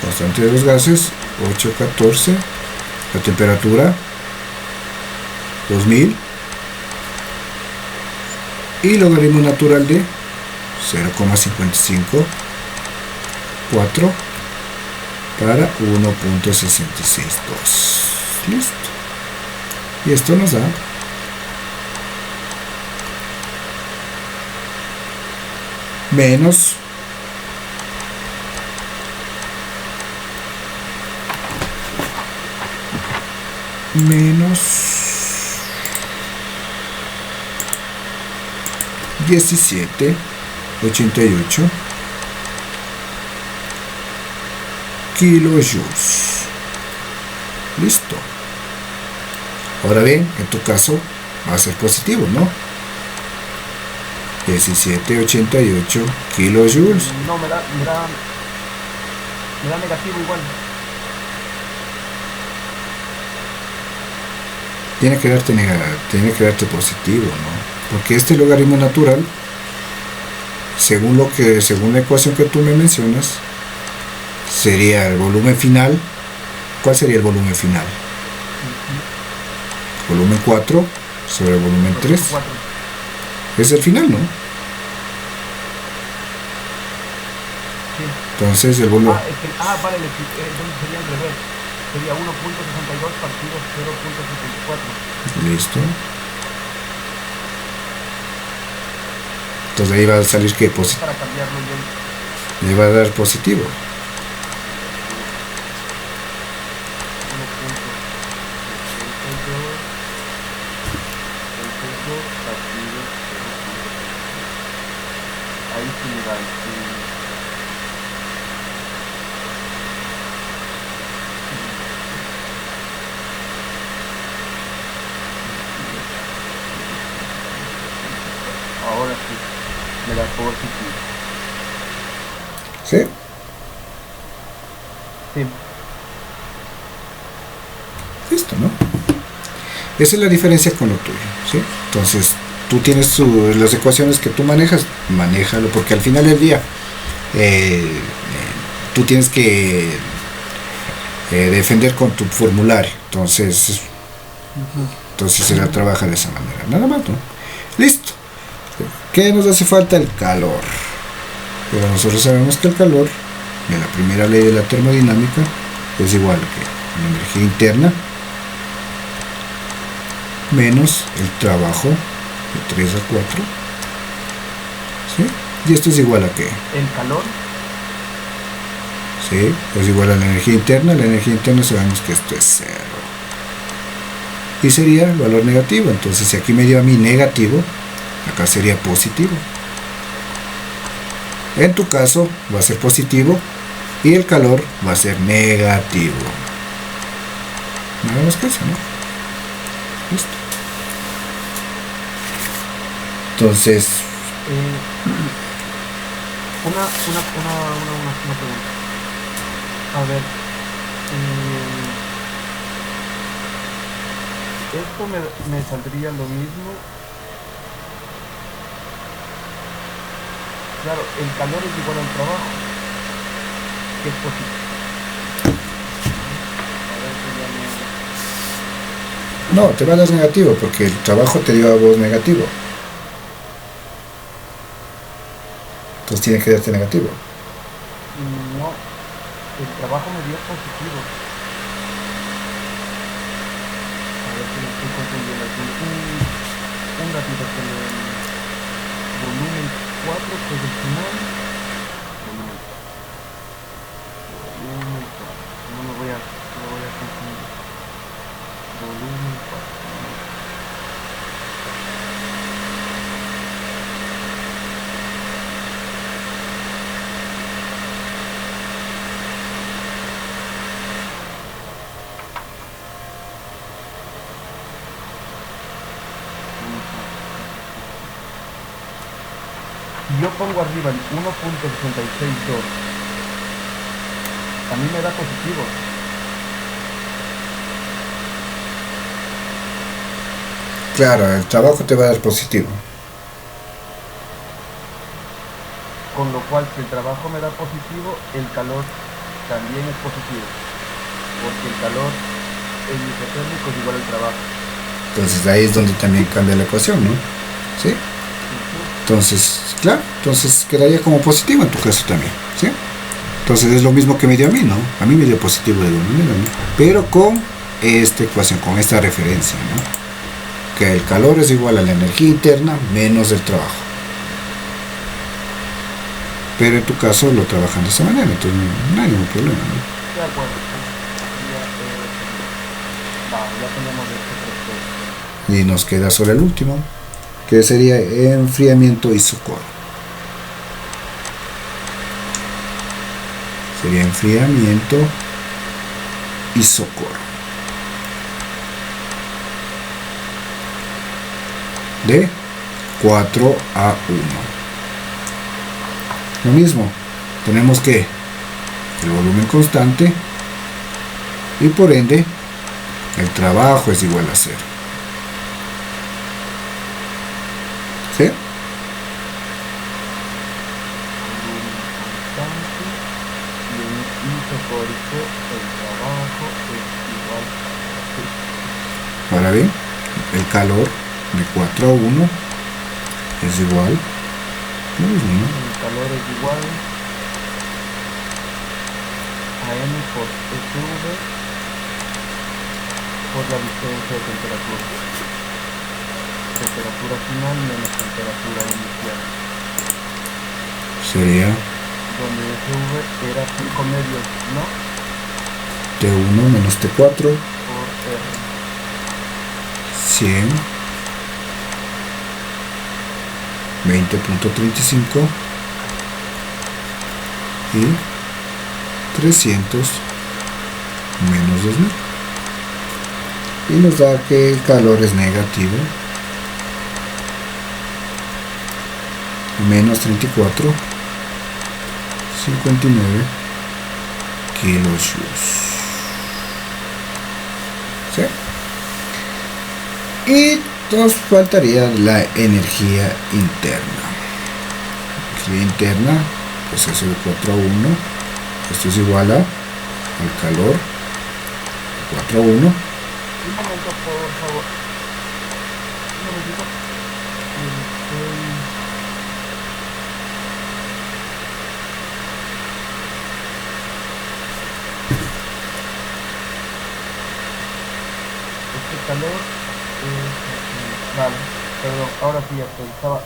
constante de los gases 814, la temperatura 2000 y logaritmo natural de 0,554 para 1.662. Listo. Y esto nos da menos menos 17,88 kilojoules. Listo. Ahora bien, en tu caso va a ser positivo, ¿no? 17,88 kilojoules. No, me da negativo igual. Tiene que darte positivo, ¿no? Porque este logaritmo natural, según la ecuación que tú me mencionas, sería el volumen final. ¿Cuál sería el volumen final? Volumen 4 sobre el volumen 3. Es el final, ¿no? Sí. Entonces el volumen... Vale, entonces sería al revés. Sería 1.62 partido 0.74. Listo. Entonces ahí va a salir que positivo. Para cambiarlo yo. Le va a dar positivo. 1.62 partido 0.74. Ahí sí me da el ahora sí, me da positivo. ¿Sí? Sí. Listo, ¿no? Esa es la diferencia con lo tuyo, ¿sí? Entonces, tú tienes las ecuaciones que tú manejas, manéjalo, porque al final del día tú tienes que defender con tu formulario, entonces se la trabaja de esa manera, nada más, ¿no? Listo. ¿Qué nos hace falta? El calor. Pero nosotros sabemos que el calor, de la primera ley de la termodinámica, es igual que la energía interna menos el trabajo de 3 a 4, ¿sí? Y esto es igual a ¿qué? El calor. Sí, es igual a la energía interna. La energía interna sabemos que esto es 0. Y sería el valor negativo. Entonces, si aquí me dio a mí negativo, acá sería positivo. En tu caso, va a ser positivo y el calor va a ser negativo. Nada más que eso, ¿no? Listo. Entonces, una pregunta. A ver, esto me saldría lo mismo. Claro, el calor es igual al trabajo, que es positivo. A ver si ya no, te va a dar negativo porque el trabajo te dio a vos negativo. Entonces tiene que darte negativo. no, el trabajo me dio positivo. A ver si me estoy confundiendo aquí. Un ratito con el volumen 4, que es el final. Volumen 4. No me voy a confundir. Volumen 4. Yo pongo arriba el 1.662, a mí me da positivo. Claro, el trabajo te va a dar positivo. Con lo cual, si el trabajo me da positivo, el calor también es positivo, porque el calor en isotérmico es igual al trabajo. Entonces ahí es donde también cambia la ecuación, ¿no? ¿Sí? Entonces, claro, entonces quedaría como positivo en tu caso también, ¿sí? Entonces es lo mismo que me dio a mí, ¿no? A mí me dio positivo de alguna manera, ¿no? Pero con esta ecuación, con esta referencia, ¿no? Que el calor es igual a la energía interna menos el trabajo. Pero en tu caso lo trabajan de esa manera, entonces no hay ningún problema, ¿no? De acuerdo. Ya tenemos este. Y nos queda solo el último, que sería enfriamiento y socorro. Sería enfriamiento y socorro. De 4 a 1. Lo mismo, tenemos que el volumen constante y por ende el trabajo es igual a 0. ¿Sí? Ahora bien, el calor de 4 a 1 es igual. Lo mismo, ¿no? El calor es igual a M por SV por la diferencia de temperatura. Temperatura final menos temperatura inicial. Sería Donde SV era 5 medios, ¿no? T1 menos T4 Por R. 100 20.35 y 300 menos 2000 y nos da que el calor es negativo, menos 34 59 kilojoules. ¿Sí? Y nos faltaría la energía interna. Energía interna, pues eso de 4 a 1. Esto es igual al calor. 4 a 1. Un momento, por favor. Un momentito. Este calor vale, perdón, ahora sí ya estoy, estaba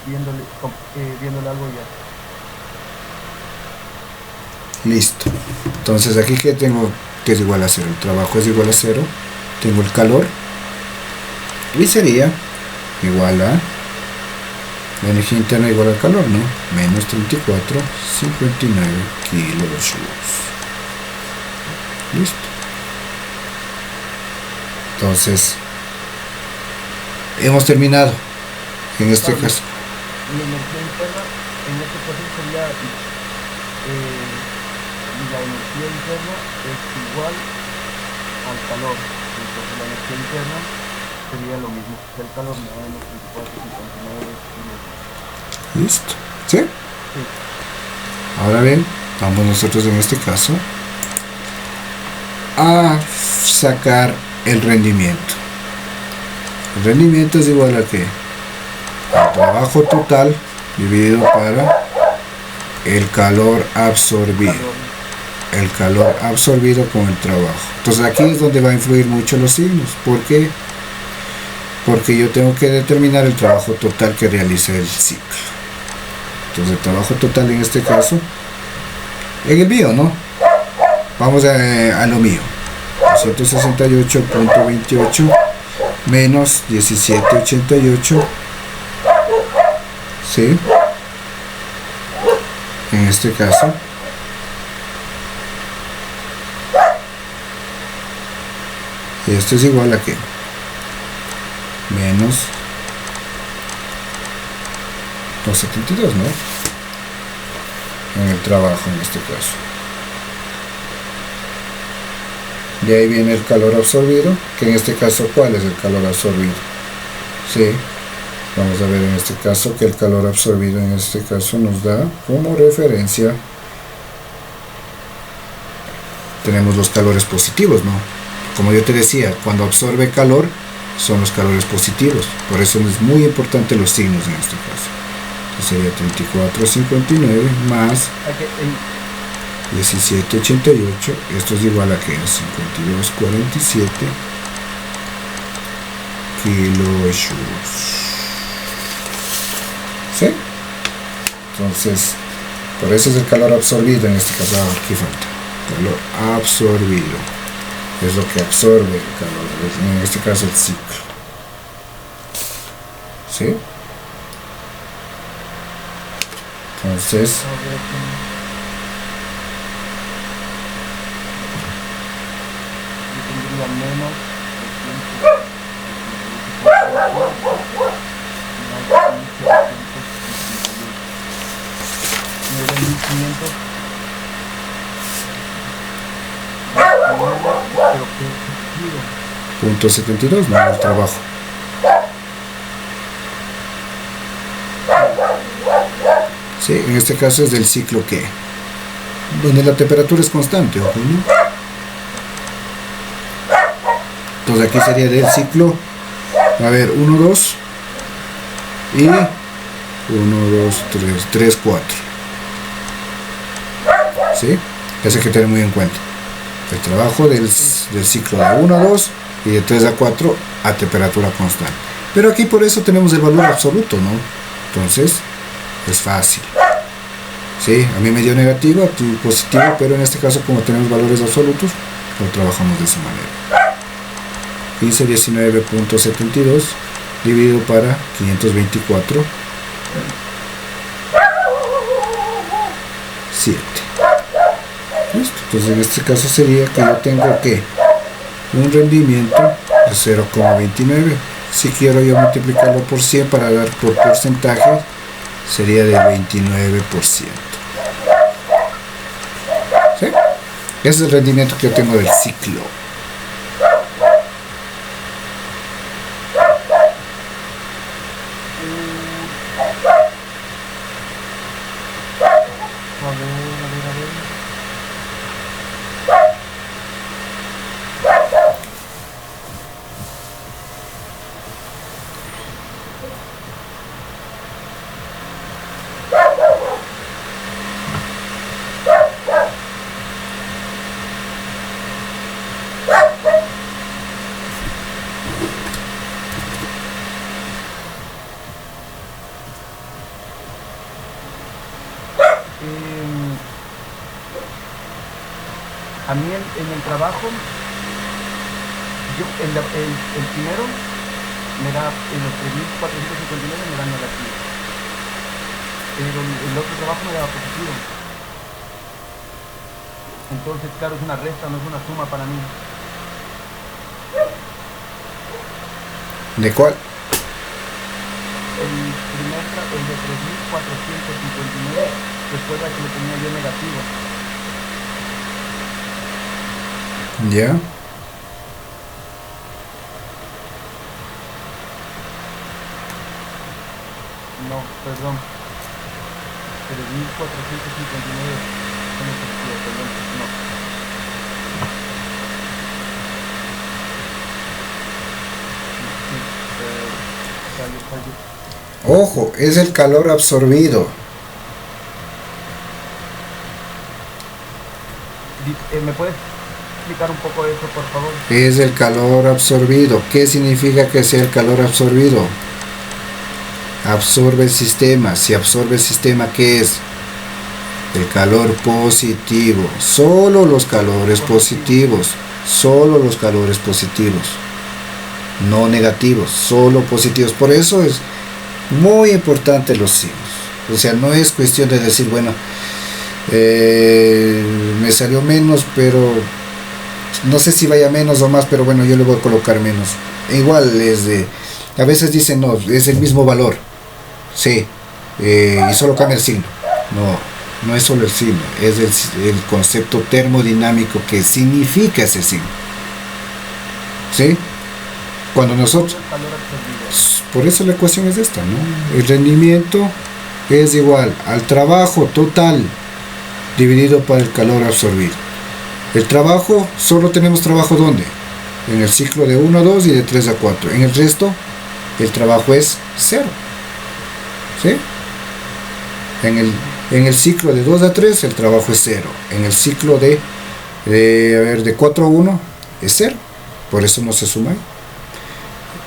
viéndole algo ya. Listo. Entonces aquí que tengo, que es igual a 0, el trabajo es igual a 0, tengo el calor y sería igual a la energía interna igual al calor, ¿no? Menos 34,59 kilojoules. Listo. Entonces hemos terminado en este caso. La energía interna en este caso sería la energía interna es igual al calor, entonces la energía interna sería lo mismo que el calor, menos 34,59 kilojoules. Listo. ¿Sí? Sí. Ahora bien, vamos nosotros en este caso a sacar el rendimiento. El rendimiento es igual a que el trabajo total dividido para el calor absorbido. El calor absorbido con el trabajo. Entonces aquí es donde va a influir mucho los signos. ¿Por qué? Porque yo tengo que determinar el trabajo total que realice el ciclo. Entonces el trabajo total en este caso, en el mío, ¿no? Vamos a lo mío. 268.28 menos 17.88, ¿sí? En este caso esto es igual a que menos 272, ¿no? En el trabajo en este caso. De ahí viene el calor absorbido, que en este caso, ¿cuál es el calor absorbido? Sí, vamos a ver en este caso que el calor absorbido en este caso nos da como referencia, tenemos los calores positivos, ¿no? Como yo te decía, cuando absorbe calor son los calores positivos, por eso es muy importante los signos en este caso. Entonces sería 34,59 más 17,88, esto es igual a que 52,47 kilojoules. ¿Sí? Entonces, por eso es el calor absorbido en este caso. Aquí falta calor absorbido, es lo que absorbe el calor, en este caso el ciclo. ¿Sí? Entonces menos 9.72, no el trabajo. Sí, en este caso es del ciclo que, donde la temperatura es constante, ojo, ¿no? Entonces aquí sería del ciclo, a ver, 1, 2 y 1, 2, 3, 4. ¿Sí? Eso hay que tener muy en cuenta. El trabajo del ciclo de 1 a 2 y de 3 a 4 a temperatura constante. Pero aquí por eso tenemos el valor absoluto, ¿no? Entonces es fácil. Sí, a mí me dio negativo, a ti positivo, pero en este caso como tenemos valores absolutos, lo trabajamos de esa manera. 1519.72 dividido para 524, 7. Listo. Entonces en este caso sería que yo tengo que un rendimiento de 0,29. Si quiero yo multiplicarlo por 100 para dar por porcentaje, sería de 29%. ¿Sí? Ese es el rendimiento que yo tengo del ciclo. A mí en el trabajo, yo el primero me da, en los 3.459 me da negativo, pero el otro trabajo me daba positivo. Entonces, claro, es una resta, no es una suma para mí. ¿De cuál? El de 3.459, recuerda que lo tenía yo negativo. Ya. No, perdón. 3.459. Perdón, no. Ojo, es el calor absorbido. ¿Me puedes explicar un poco eso, por favor? Es el calor absorbido. ¿Qué significa que sea el calor absorbido? Absorbe el sistema. Si absorbe el sistema, ¿qué es? El calor positivo. Solo los calores positivos. Solo los calores positivos. No negativos, solo positivos. Por eso es muy importante los signos. O sea, no es cuestión de decir, bueno, me salió menos, pero no sé si vaya menos o más, pero bueno, yo le voy a colocar menos. Igual es de, a veces dicen, no, es el mismo valor. Sí, y solo cambia el signo. No es solo el signo, es el concepto termodinámico que significa ese signo. ¿Sí? Cuando nosotros, por eso la ecuación es esta, ¿no? El rendimiento es igual al trabajo total dividido por el calor absorbido. El trabajo, solo tenemos trabajo ¿dónde? En el ciclo de 1 a 2 y de 3 a 4. En el resto, el trabajo es 0. ¿Sí? En el ciclo de 2 a 3, el trabajo es 0. En el ciclo de 4 a 1, es 0. Por eso no se suma.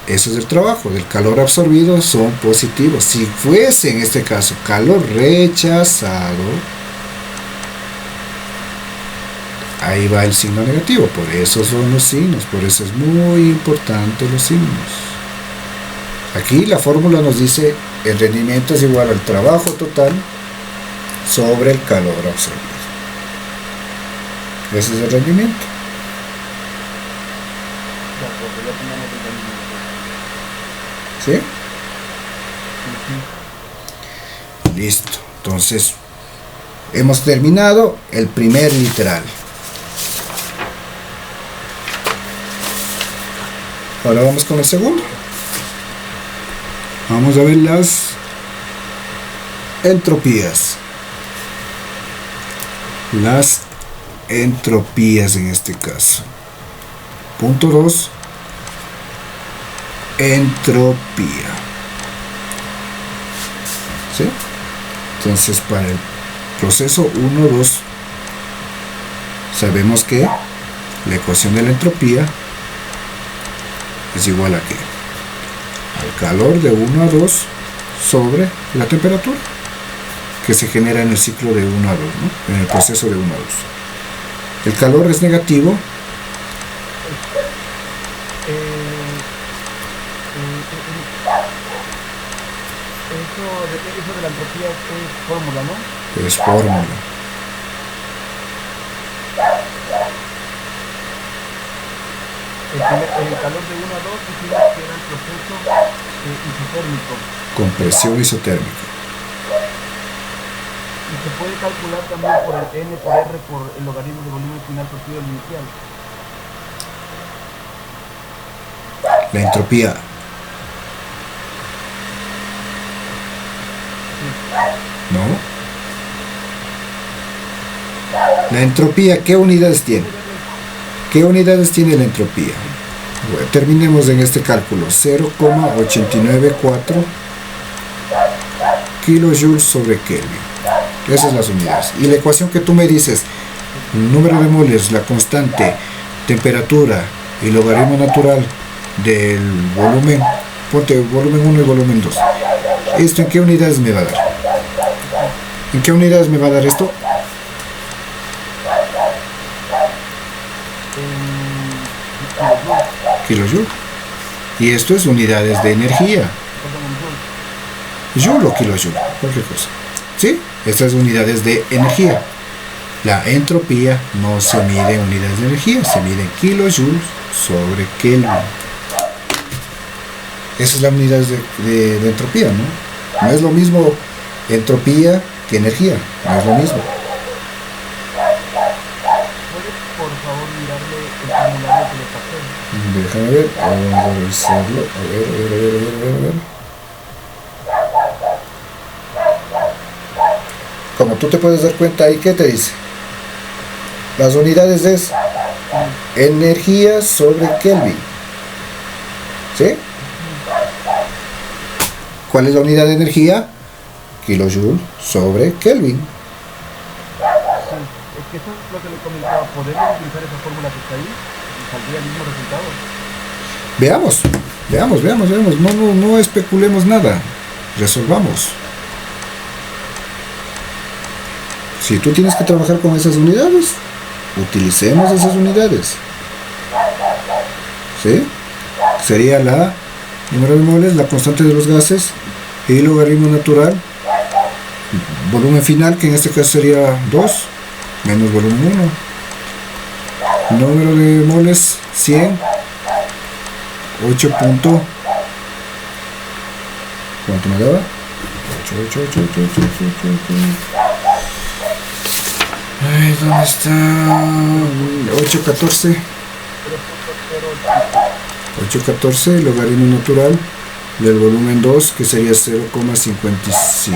Eso es el trabajo, del calor absorbido son positivos. Si fuese en este caso calor rechazado, ahí va el signo negativo. Por eso son los signos, por eso es muy importante los signos. Aquí la fórmula nos dice el rendimiento es igual al trabajo total sobre el calor absorbido. Ese es el rendimiento. ¿Sí? Listo. Entonces, hemos terminado el primer literal. Ahora vamos con el segundo. Vamos a ver las entropías. Las entropías en este caso. Punto 2. Entropía. ¿Sí? Entonces para el proceso 1, 2 sabemos que la ecuación de la entropía es igual a ¿qué? Al calor de 1 a 2 sobre la temperatura que se genera en el ciclo de 1 a 2, ¿no? En el proceso de 1 a 2. El calor es negativo. Eso de la entropía es fórmula, ¿no? Es fórmula. El calor de 1 a 2 dijimos que era el proceso isotérmico. Compresión isotérmica. Y Y se puede calcular también por el N por R por el logaritmo de volumen final partido del inicial. La entropía. ¿No? La entropía, ¿qué unidades tiene? ¿Qué unidades tiene la entropía? Bueno, terminemos en este cálculo. 0,894 kilojoules sobre Kelvin. Esas son las unidades. Y la ecuación que tú me dices, número de moles, la constante, temperatura y logaritmo natural del volumen, ponte volumen 1 y volumen 2. ¿Esto en qué unidades me va a dar? ¿En qué unidades me va a dar esto? Kilojoule. Y esto es unidades de energía. Joule o kilojoule, cualquier cosa. ¿Sí? Estas unidades de energía. La entropía no se mide en unidades de energía, se mide en kilojoules sobre Kelvin. Esa es la unidad de entropía, ¿no? No es lo mismo entropía que energía, no es lo mismo. ¿Puedes por favor mirarle el formulario que le pasé? Déjame ver, vamos a revisarlo. A ver. Como tú te puedes dar cuenta ahí, ¿qué te dice? Las unidades es energía sobre Kelvin. ¿Sí? ¿Cuál es la unidad de energía? Kilojoule sobre Kelvin. Sí, es que eso es lo que le comentaba. ¿Podemos utilizar esa fórmula que está ahí? ¿Y saldría el mismo resultado? Veamos. No especulemos nada. Resolvamos. Si tú tienes que trabajar con esas unidades, utilicemos esas unidades. ¿Sí? Sería la número de moles, la constante de los gases y el logaritmo natural, volumen final, que en este caso sería 2, menos volumen 1. Número de moles, 100, 8 punto, ¿cuánto me daba? 8. Ay, ¿dónde está? 814, logaritmo natural del volumen 2, que sería 0,55.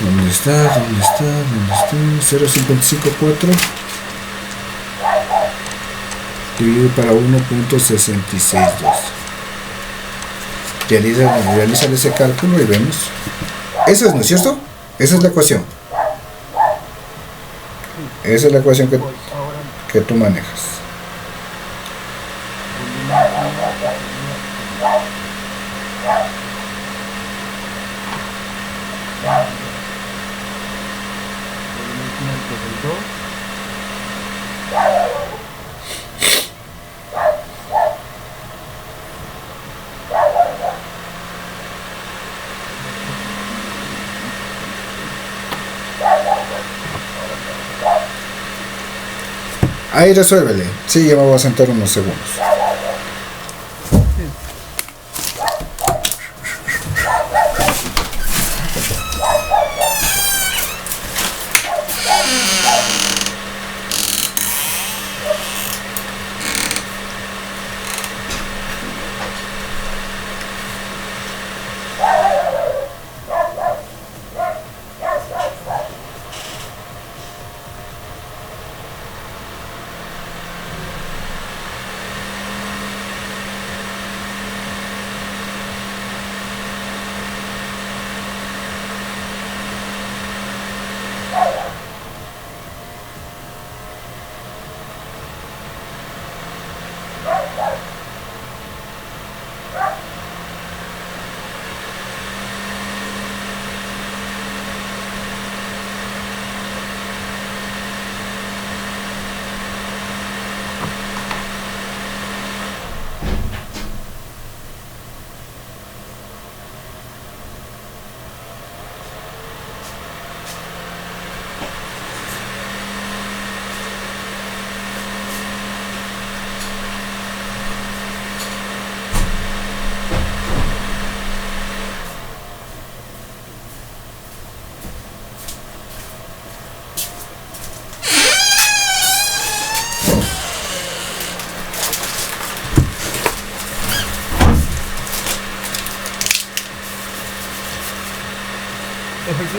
¿Dónde está? 0,554 dividido para 1.662. Realizan ese cálculo y vemos. Esa es, ¿no es cierto? Esa es la ecuación. Esa es la ecuación que tú manejas. Ahí resuélvele. Sí, ya me voy a sentar unos segundos.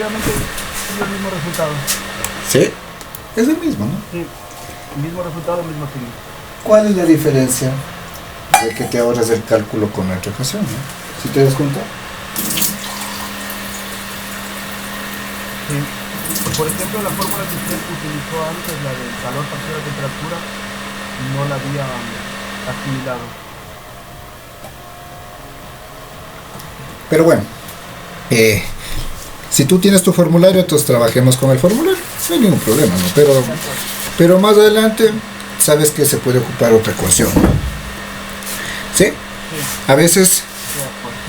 efectivamente es el mismo resultado. ¿Sí? Es el mismo, ¿no? Sí, el mismo resultado, el mismo signo. ¿Cuál es la diferencia de que te ahorras el cálculo con nuestra ecuación, ¿no? ¿Si te das cuenta? Sí. Por ejemplo, la fórmula que usted utilizó antes, la del calor partido de temperatura, no la había asimilado. Pero bueno, si tú tienes tu formulario, entonces trabajemos con el formulario. No hay ningún problema, ¿no? Pero más adelante, sabes que se puede ocupar otra ecuación. ¿Sí? Sí, A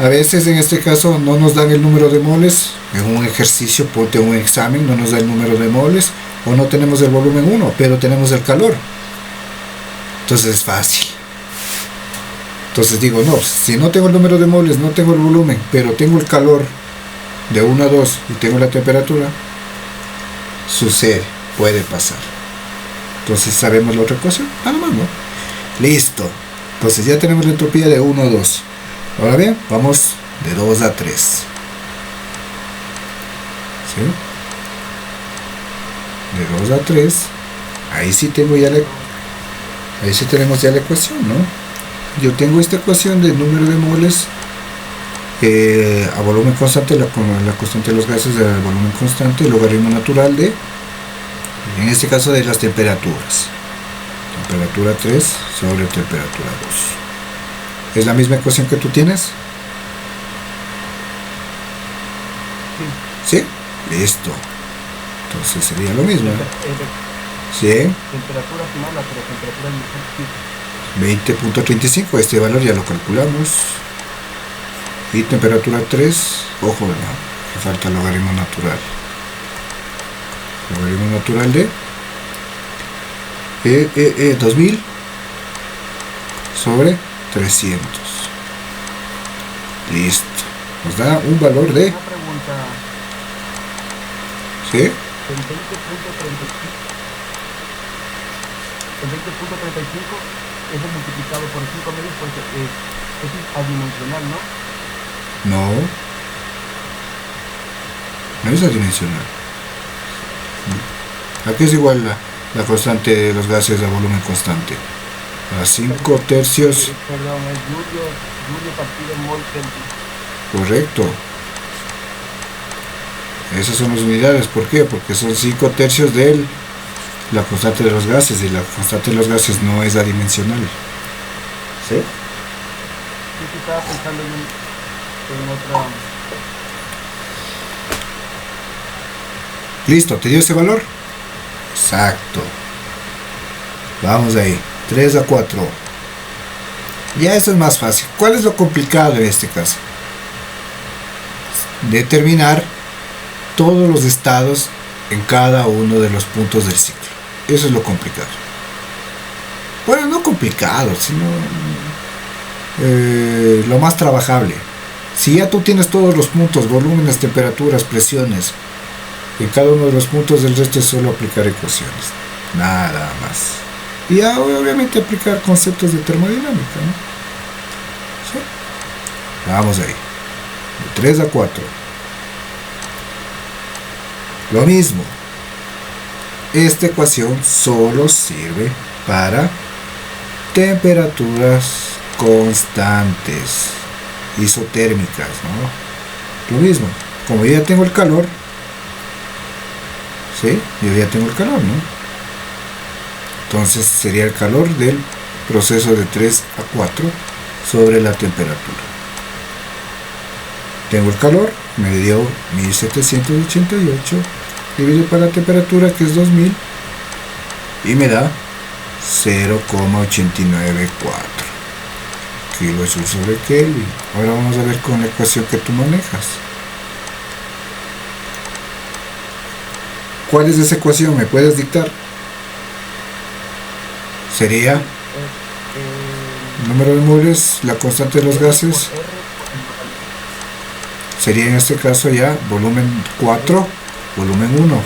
veces en este caso no nos dan el número de moles en un ejercicio, ponte un examen, no nos da el número de moles, o no tenemos el volumen 1, pero tenemos el calor. Entonces es fácil. Entonces digo, no, si no tengo el número de moles, no tengo el volumen, pero tengo el calor de 1 a 2 y tengo la temperatura, sucede, puede pasar. Entonces sabemos la otra ecuación, nada más, ¿no? Listo. Entonces ya tenemos la entropía de 1 a 2. Ahora bien, vamos de 2 a 3. ¿Sí? De 2 a 3. Ahí sí tengo ya ahí sí tenemos ya la ecuación, ¿no? Yo tengo esta ecuación de número de moles a volumen constante, la constante de los gases del volumen constante, el logaritmo natural de, en este caso, de las temperaturas. Temperatura 3 sobre temperatura 2. ¿Es la misma ecuación que tú tienes? sí. ¿Sí? Listo. Entonces sería lo mismo. ¿Sí? Temperatura final, la temperatura inicial, sí. 20.35, este valor ya lo calculamos. Y temperatura 3, ojo, ¿no? Que falta el logaritmo natural. Logaritmo natural de 2000 sobre 300. Listo. Nos da un valor de... Una pregunta. ¿Sí? El 20.35 es multiplicado por 5 medios porque es adimensional, ¿no? No es adimensional. Aquí es igual la constante de los gases a volumen constante. A 5 tercios. Perdón, es Julio partido mol Kelvin. Correcto. Esas son las unidades. ¿Por qué? Porque son 5 tercios de la constante de los gases, y la constante de los gases no es adimensional. ¿Sí? Sí, estaba pensando en otra. Listo, ¿te dio ese valor? Exacto. Vamos ahí. 3 a 4. Ya eso es más fácil. ¿Cuál es lo complicado en este caso? Determinar todos los estados en cada uno de los puntos del ciclo. Eso es lo complicado. Bueno, no complicado, sino lo más trabajable. Si ya tú tienes todos los puntos, volúmenes, temperaturas, presiones, en cada uno de los puntos, del resto es solo aplicar ecuaciones. Nada más. Y ya, obviamente, aplicar conceptos de termodinámica, ¿no? ¿Sí? Vamos ahí. De 3 a 4. Lo mismo. Esta ecuación solo sirve para temperaturas constantes, isotérmicas, ¿no? Lo mismo. Como yo ya tengo el calor, ¿sí? Yo ya tengo el calor, ¿no? Entonces sería el calor del proceso de 3 a 4 sobre la temperatura. Tengo el calor, me dio 1788, dividido por la temperatura, que es 2000, y me da 0,894 kilojoule sobre Kelvin. Ahora vamos a ver con la ecuación que tú manejas. ¿Cuál es esa ecuación? ¿Me puedes dictar? Sería el número de moles, la constante de los gases. Sería en este caso ya volumen 4, volumen 1.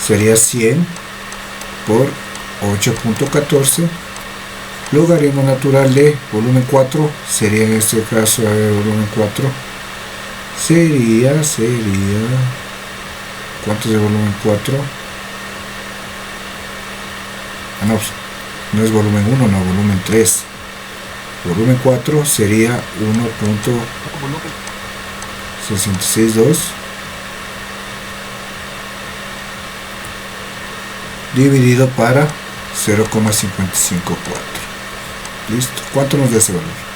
Sería 100 por 8.14. Logaritmo natural de volumen 4 sería en este caso volumen 4. sería, ¿cuánto es el volumen 4? Ah, no, no es volumen 1, no, volumen 3. Volumen 4 sería 1.662 dividido para 0,554. Listo. ¿Cuánto nos da ese valor?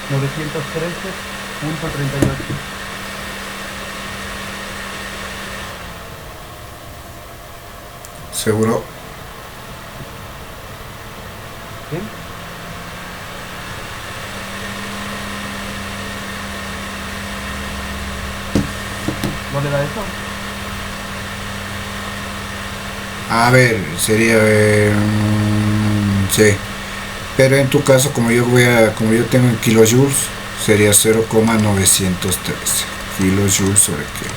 $913.38. Seguro. ¿Sí? ¿No le da eso? A ver, sería sí. Pero en tu caso, como yo tengo en kilojoules, sería 0,913 kilojoules sobre kilo.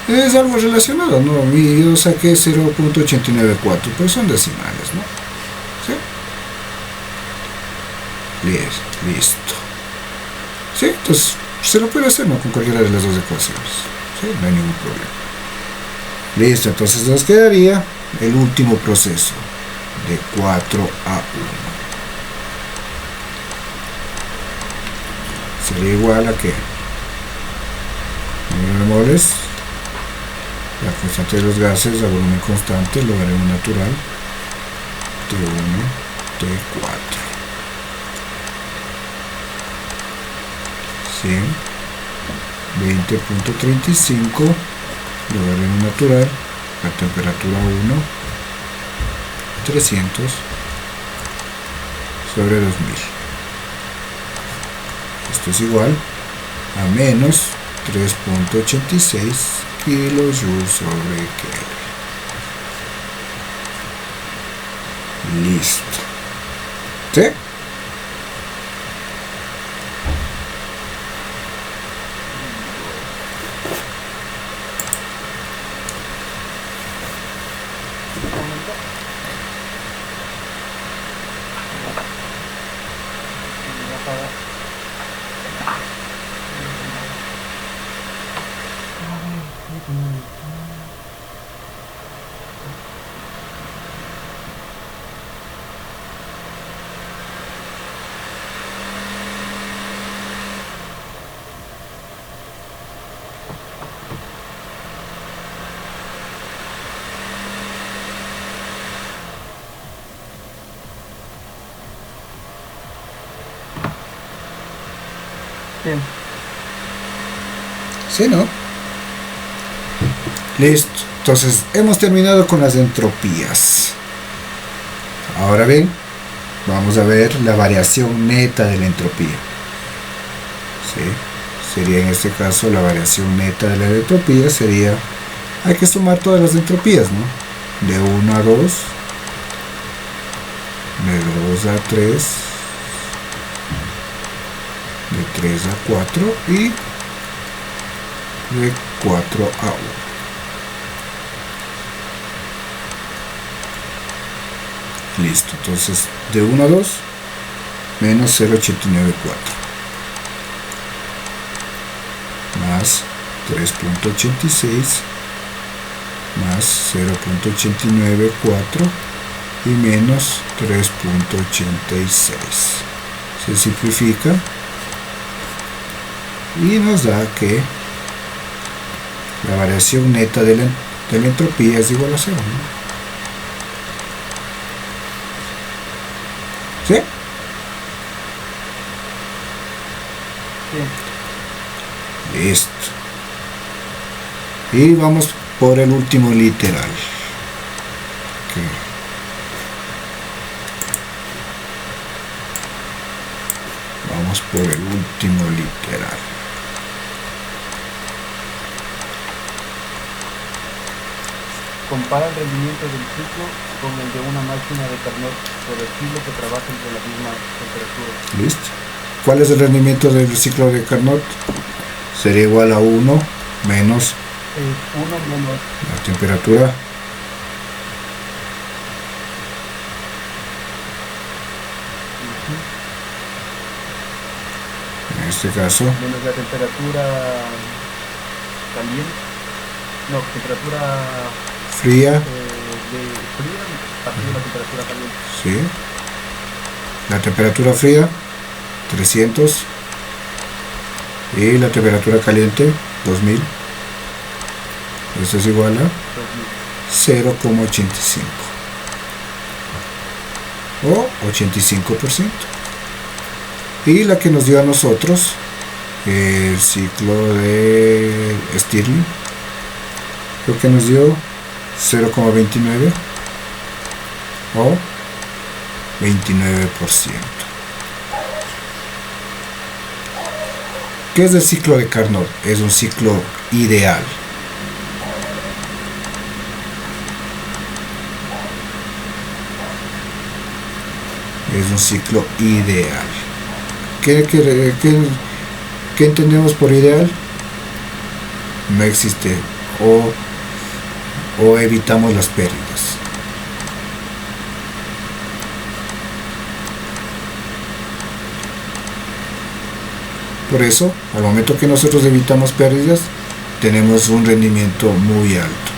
Es algo relacionado, ¿no? Yo saqué 0.894, pero son decimales, ¿no? ¿Sí? Listo. Sí, entonces se lo puede hacer, ¿no? Con cualquiera de las dos ecuaciones. Sí, no hay ningún problema. Listo, entonces nos quedaría el último proceso de 4 a 1. Sería igual a que número de moles, la constante de los gases, la volumen constante, logaritmo natural, T1, T4. 100, 20.35, logaritmo natural, la temperatura 1, 300 sobre 2000. Esto es igual a menos 3.86 kilojoules sobre Kelvin. Listo. ¿Sí? Bien. Sí, ¿no? Listo. Entonces, hemos terminado con las entropías. Ahora bien, vamos a ver la variación neta de la entropía. ¿Sí? Sería en este caso la variación neta de la entropía sería, hay que sumar todas las entropías, ¿no? De 1 a 2, de 2 a 3, de 3 a 4 y de 4 a 1. Listo, entonces de 1 a 2 menos 0.894 más 3.86 más 0.894 y menos 3.86. Se simplifica y nos da que la variación neta de la entropía es igual a 0, ¿no? Sí. Listo. Y vamos por el último literal. Ok. Vamos por el último literal. Compara el rendimiento del ciclo con el de una máquina de Carnot reversible que trabaja entre la misma temperatura. Listo. ¿Cuál es el rendimiento del ciclo de Carnot? Sería igual a 1 menos 1 menos la temperatura en este caso menos la temperatura caliente. No, temperatura fría, de fría partido de la temperatura caliente. ¿sí? La temperatura fría 300 y la temperatura caliente 2000. Esto es igual a 0,85 o 85%. Y la que nos dio a nosotros el ciclo de Stirling, creo que nos dio 0,29 o 29%. ¿Qué es el ciclo de Carnot? Es un ciclo ideal. Es un ciclo ideal. ¿Qué entendemos por ideal? No existe o evitamos las pérdidas. Por eso, al momento que nosotros evitamos pérdidas, tenemos un rendimiento muy alto.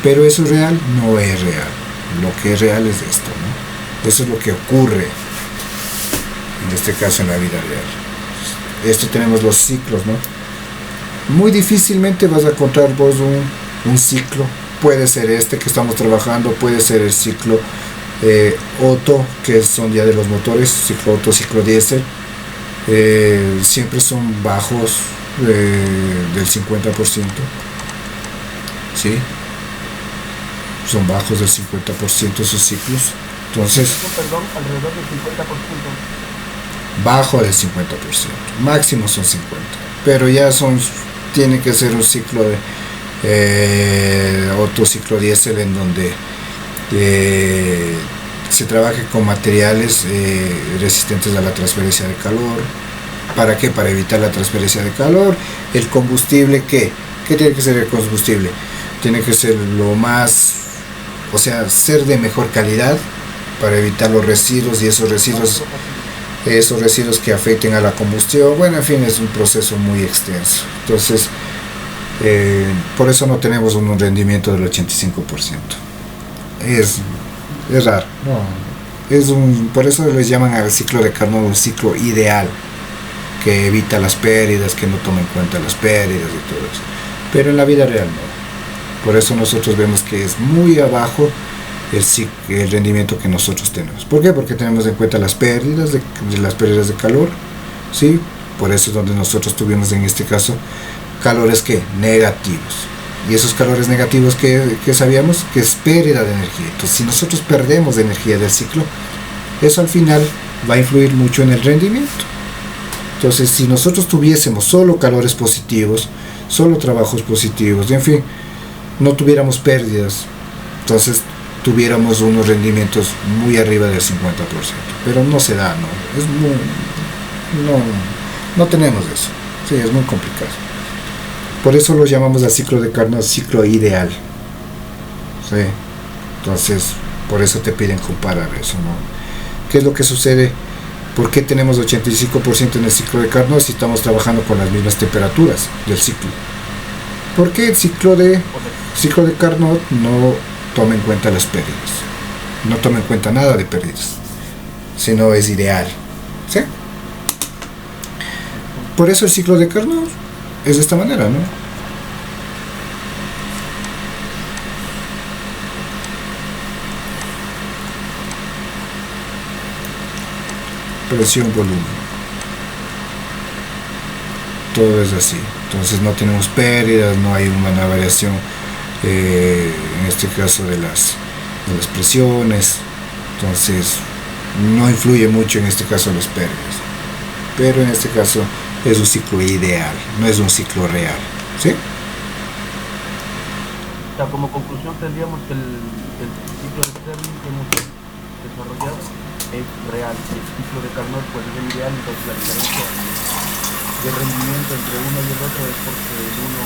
Pero eso es real, no es real. Lo que es real es esto, ¿no? Eso es lo que ocurre, en este caso en la vida real. Esto tenemos los ciclos, ¿no? Muy difícilmente vas a encontrar vos un ciclo. Puede ser este que estamos trabajando, puede ser el ciclo Otto, que son ya de los motores, ciclo Otto, ciclo diésel. Siempre son bajos del 50%, ¿sí? Son bajos del 50% sus ciclos. Entonces, Perdón, alrededor del 50%. bajo del 50%, máximo son 50%, pero ya tiene que ser un ciclo de otro ciclo diésel en donde se trabaje con materiales resistentes a la transferencia de calor. ¿Para qué? Para evitar la transferencia de calor. El combustible, ¿qué tiene que ser el combustible? Tiene que ser lo más, o sea, ser de mejor calidad para evitar los residuos y esos residuos que afecten a la combustión. Bueno, en fin, es un proceso muy extenso. Entonces, por eso no tenemos un rendimiento del 85%. Es raro. Por eso les llaman al ciclo de Carnot un ciclo ideal, que evita las pérdidas, que no toma en cuenta las pérdidas y todo eso. Pero en la vida real no. Por eso nosotros vemos que es muy abajo el rendimiento que nosotros tenemos. ¿Por qué? Porque tenemos en cuenta las pérdidas de calor, ¿sí? Por eso es donde nosotros tuvimos en este caso calores negativos. Y esos calores negativos que sabíamos que es pérdida de energía. Entonces, si nosotros perdemos energía del ciclo, eso al final va a influir mucho en el rendimiento. Entonces, si nosotros tuviésemos solo calores positivos, solo trabajos positivos, en fin, no tuviéramos pérdidas, entonces tuviéramos unos rendimientos muy arriba del 50%. Pero no se da, no tenemos eso. Sí, es muy complicado. Por eso lo llamamos al ciclo de Carnot ciclo ideal. ¿Sí? Entonces, por eso te piden comparar eso, ¿no? ¿Qué es lo que sucede? ¿Por qué tenemos 85% en el ciclo de Carnot si estamos trabajando con las mismas temperaturas del ciclo? Porque el ciclo de Carnot no toma en cuenta las pérdidas. No toma en cuenta nada de pérdidas. Sino es ideal. ¿Sí? Por eso el ciclo de Carnot es de esta manera, ¿no? Presión, volumen. todo es así. Entonces no tenemos pérdidas, no hay una variación, en este caso de las presiones. Entonces no influye mucho en este caso las pérdidas. Pero en este caso es un ciclo ideal, no es un ciclo real. ¿Sí? O sea, como conclusión tendríamos que el ciclo de Stirling que hemos desarrollado es real. Y el ciclo de Carnot pues es el ideal, entonces la diferencia de rendimiento entre uno y el otro es porque el uno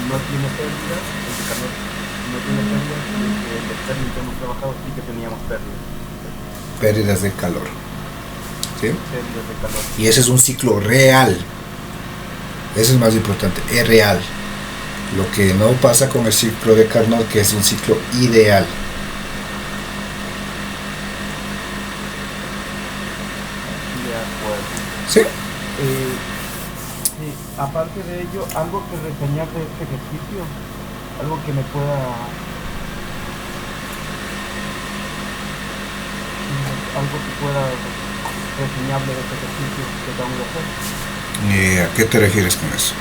no tiene pérdidas, el de Carnot no tiene pérdidas, y el de Stirling que hemos trabajado sí que teníamos pérdidas. Pérdidas de calor. ¿Sí? Pérdidas de calor. Y ese es un ciclo real. Eso es más importante, es real. Lo que no pasa con el ciclo de Carnot, que es un ciclo ideal. De acuerdo. ¿Sí? Sí, aparte de ello, algo que reseñar de este ejercicio, algo que me pueda, algo que pueda reseñable de este ejercicio que vamos a hacer. ¿A qué te refieres con eso?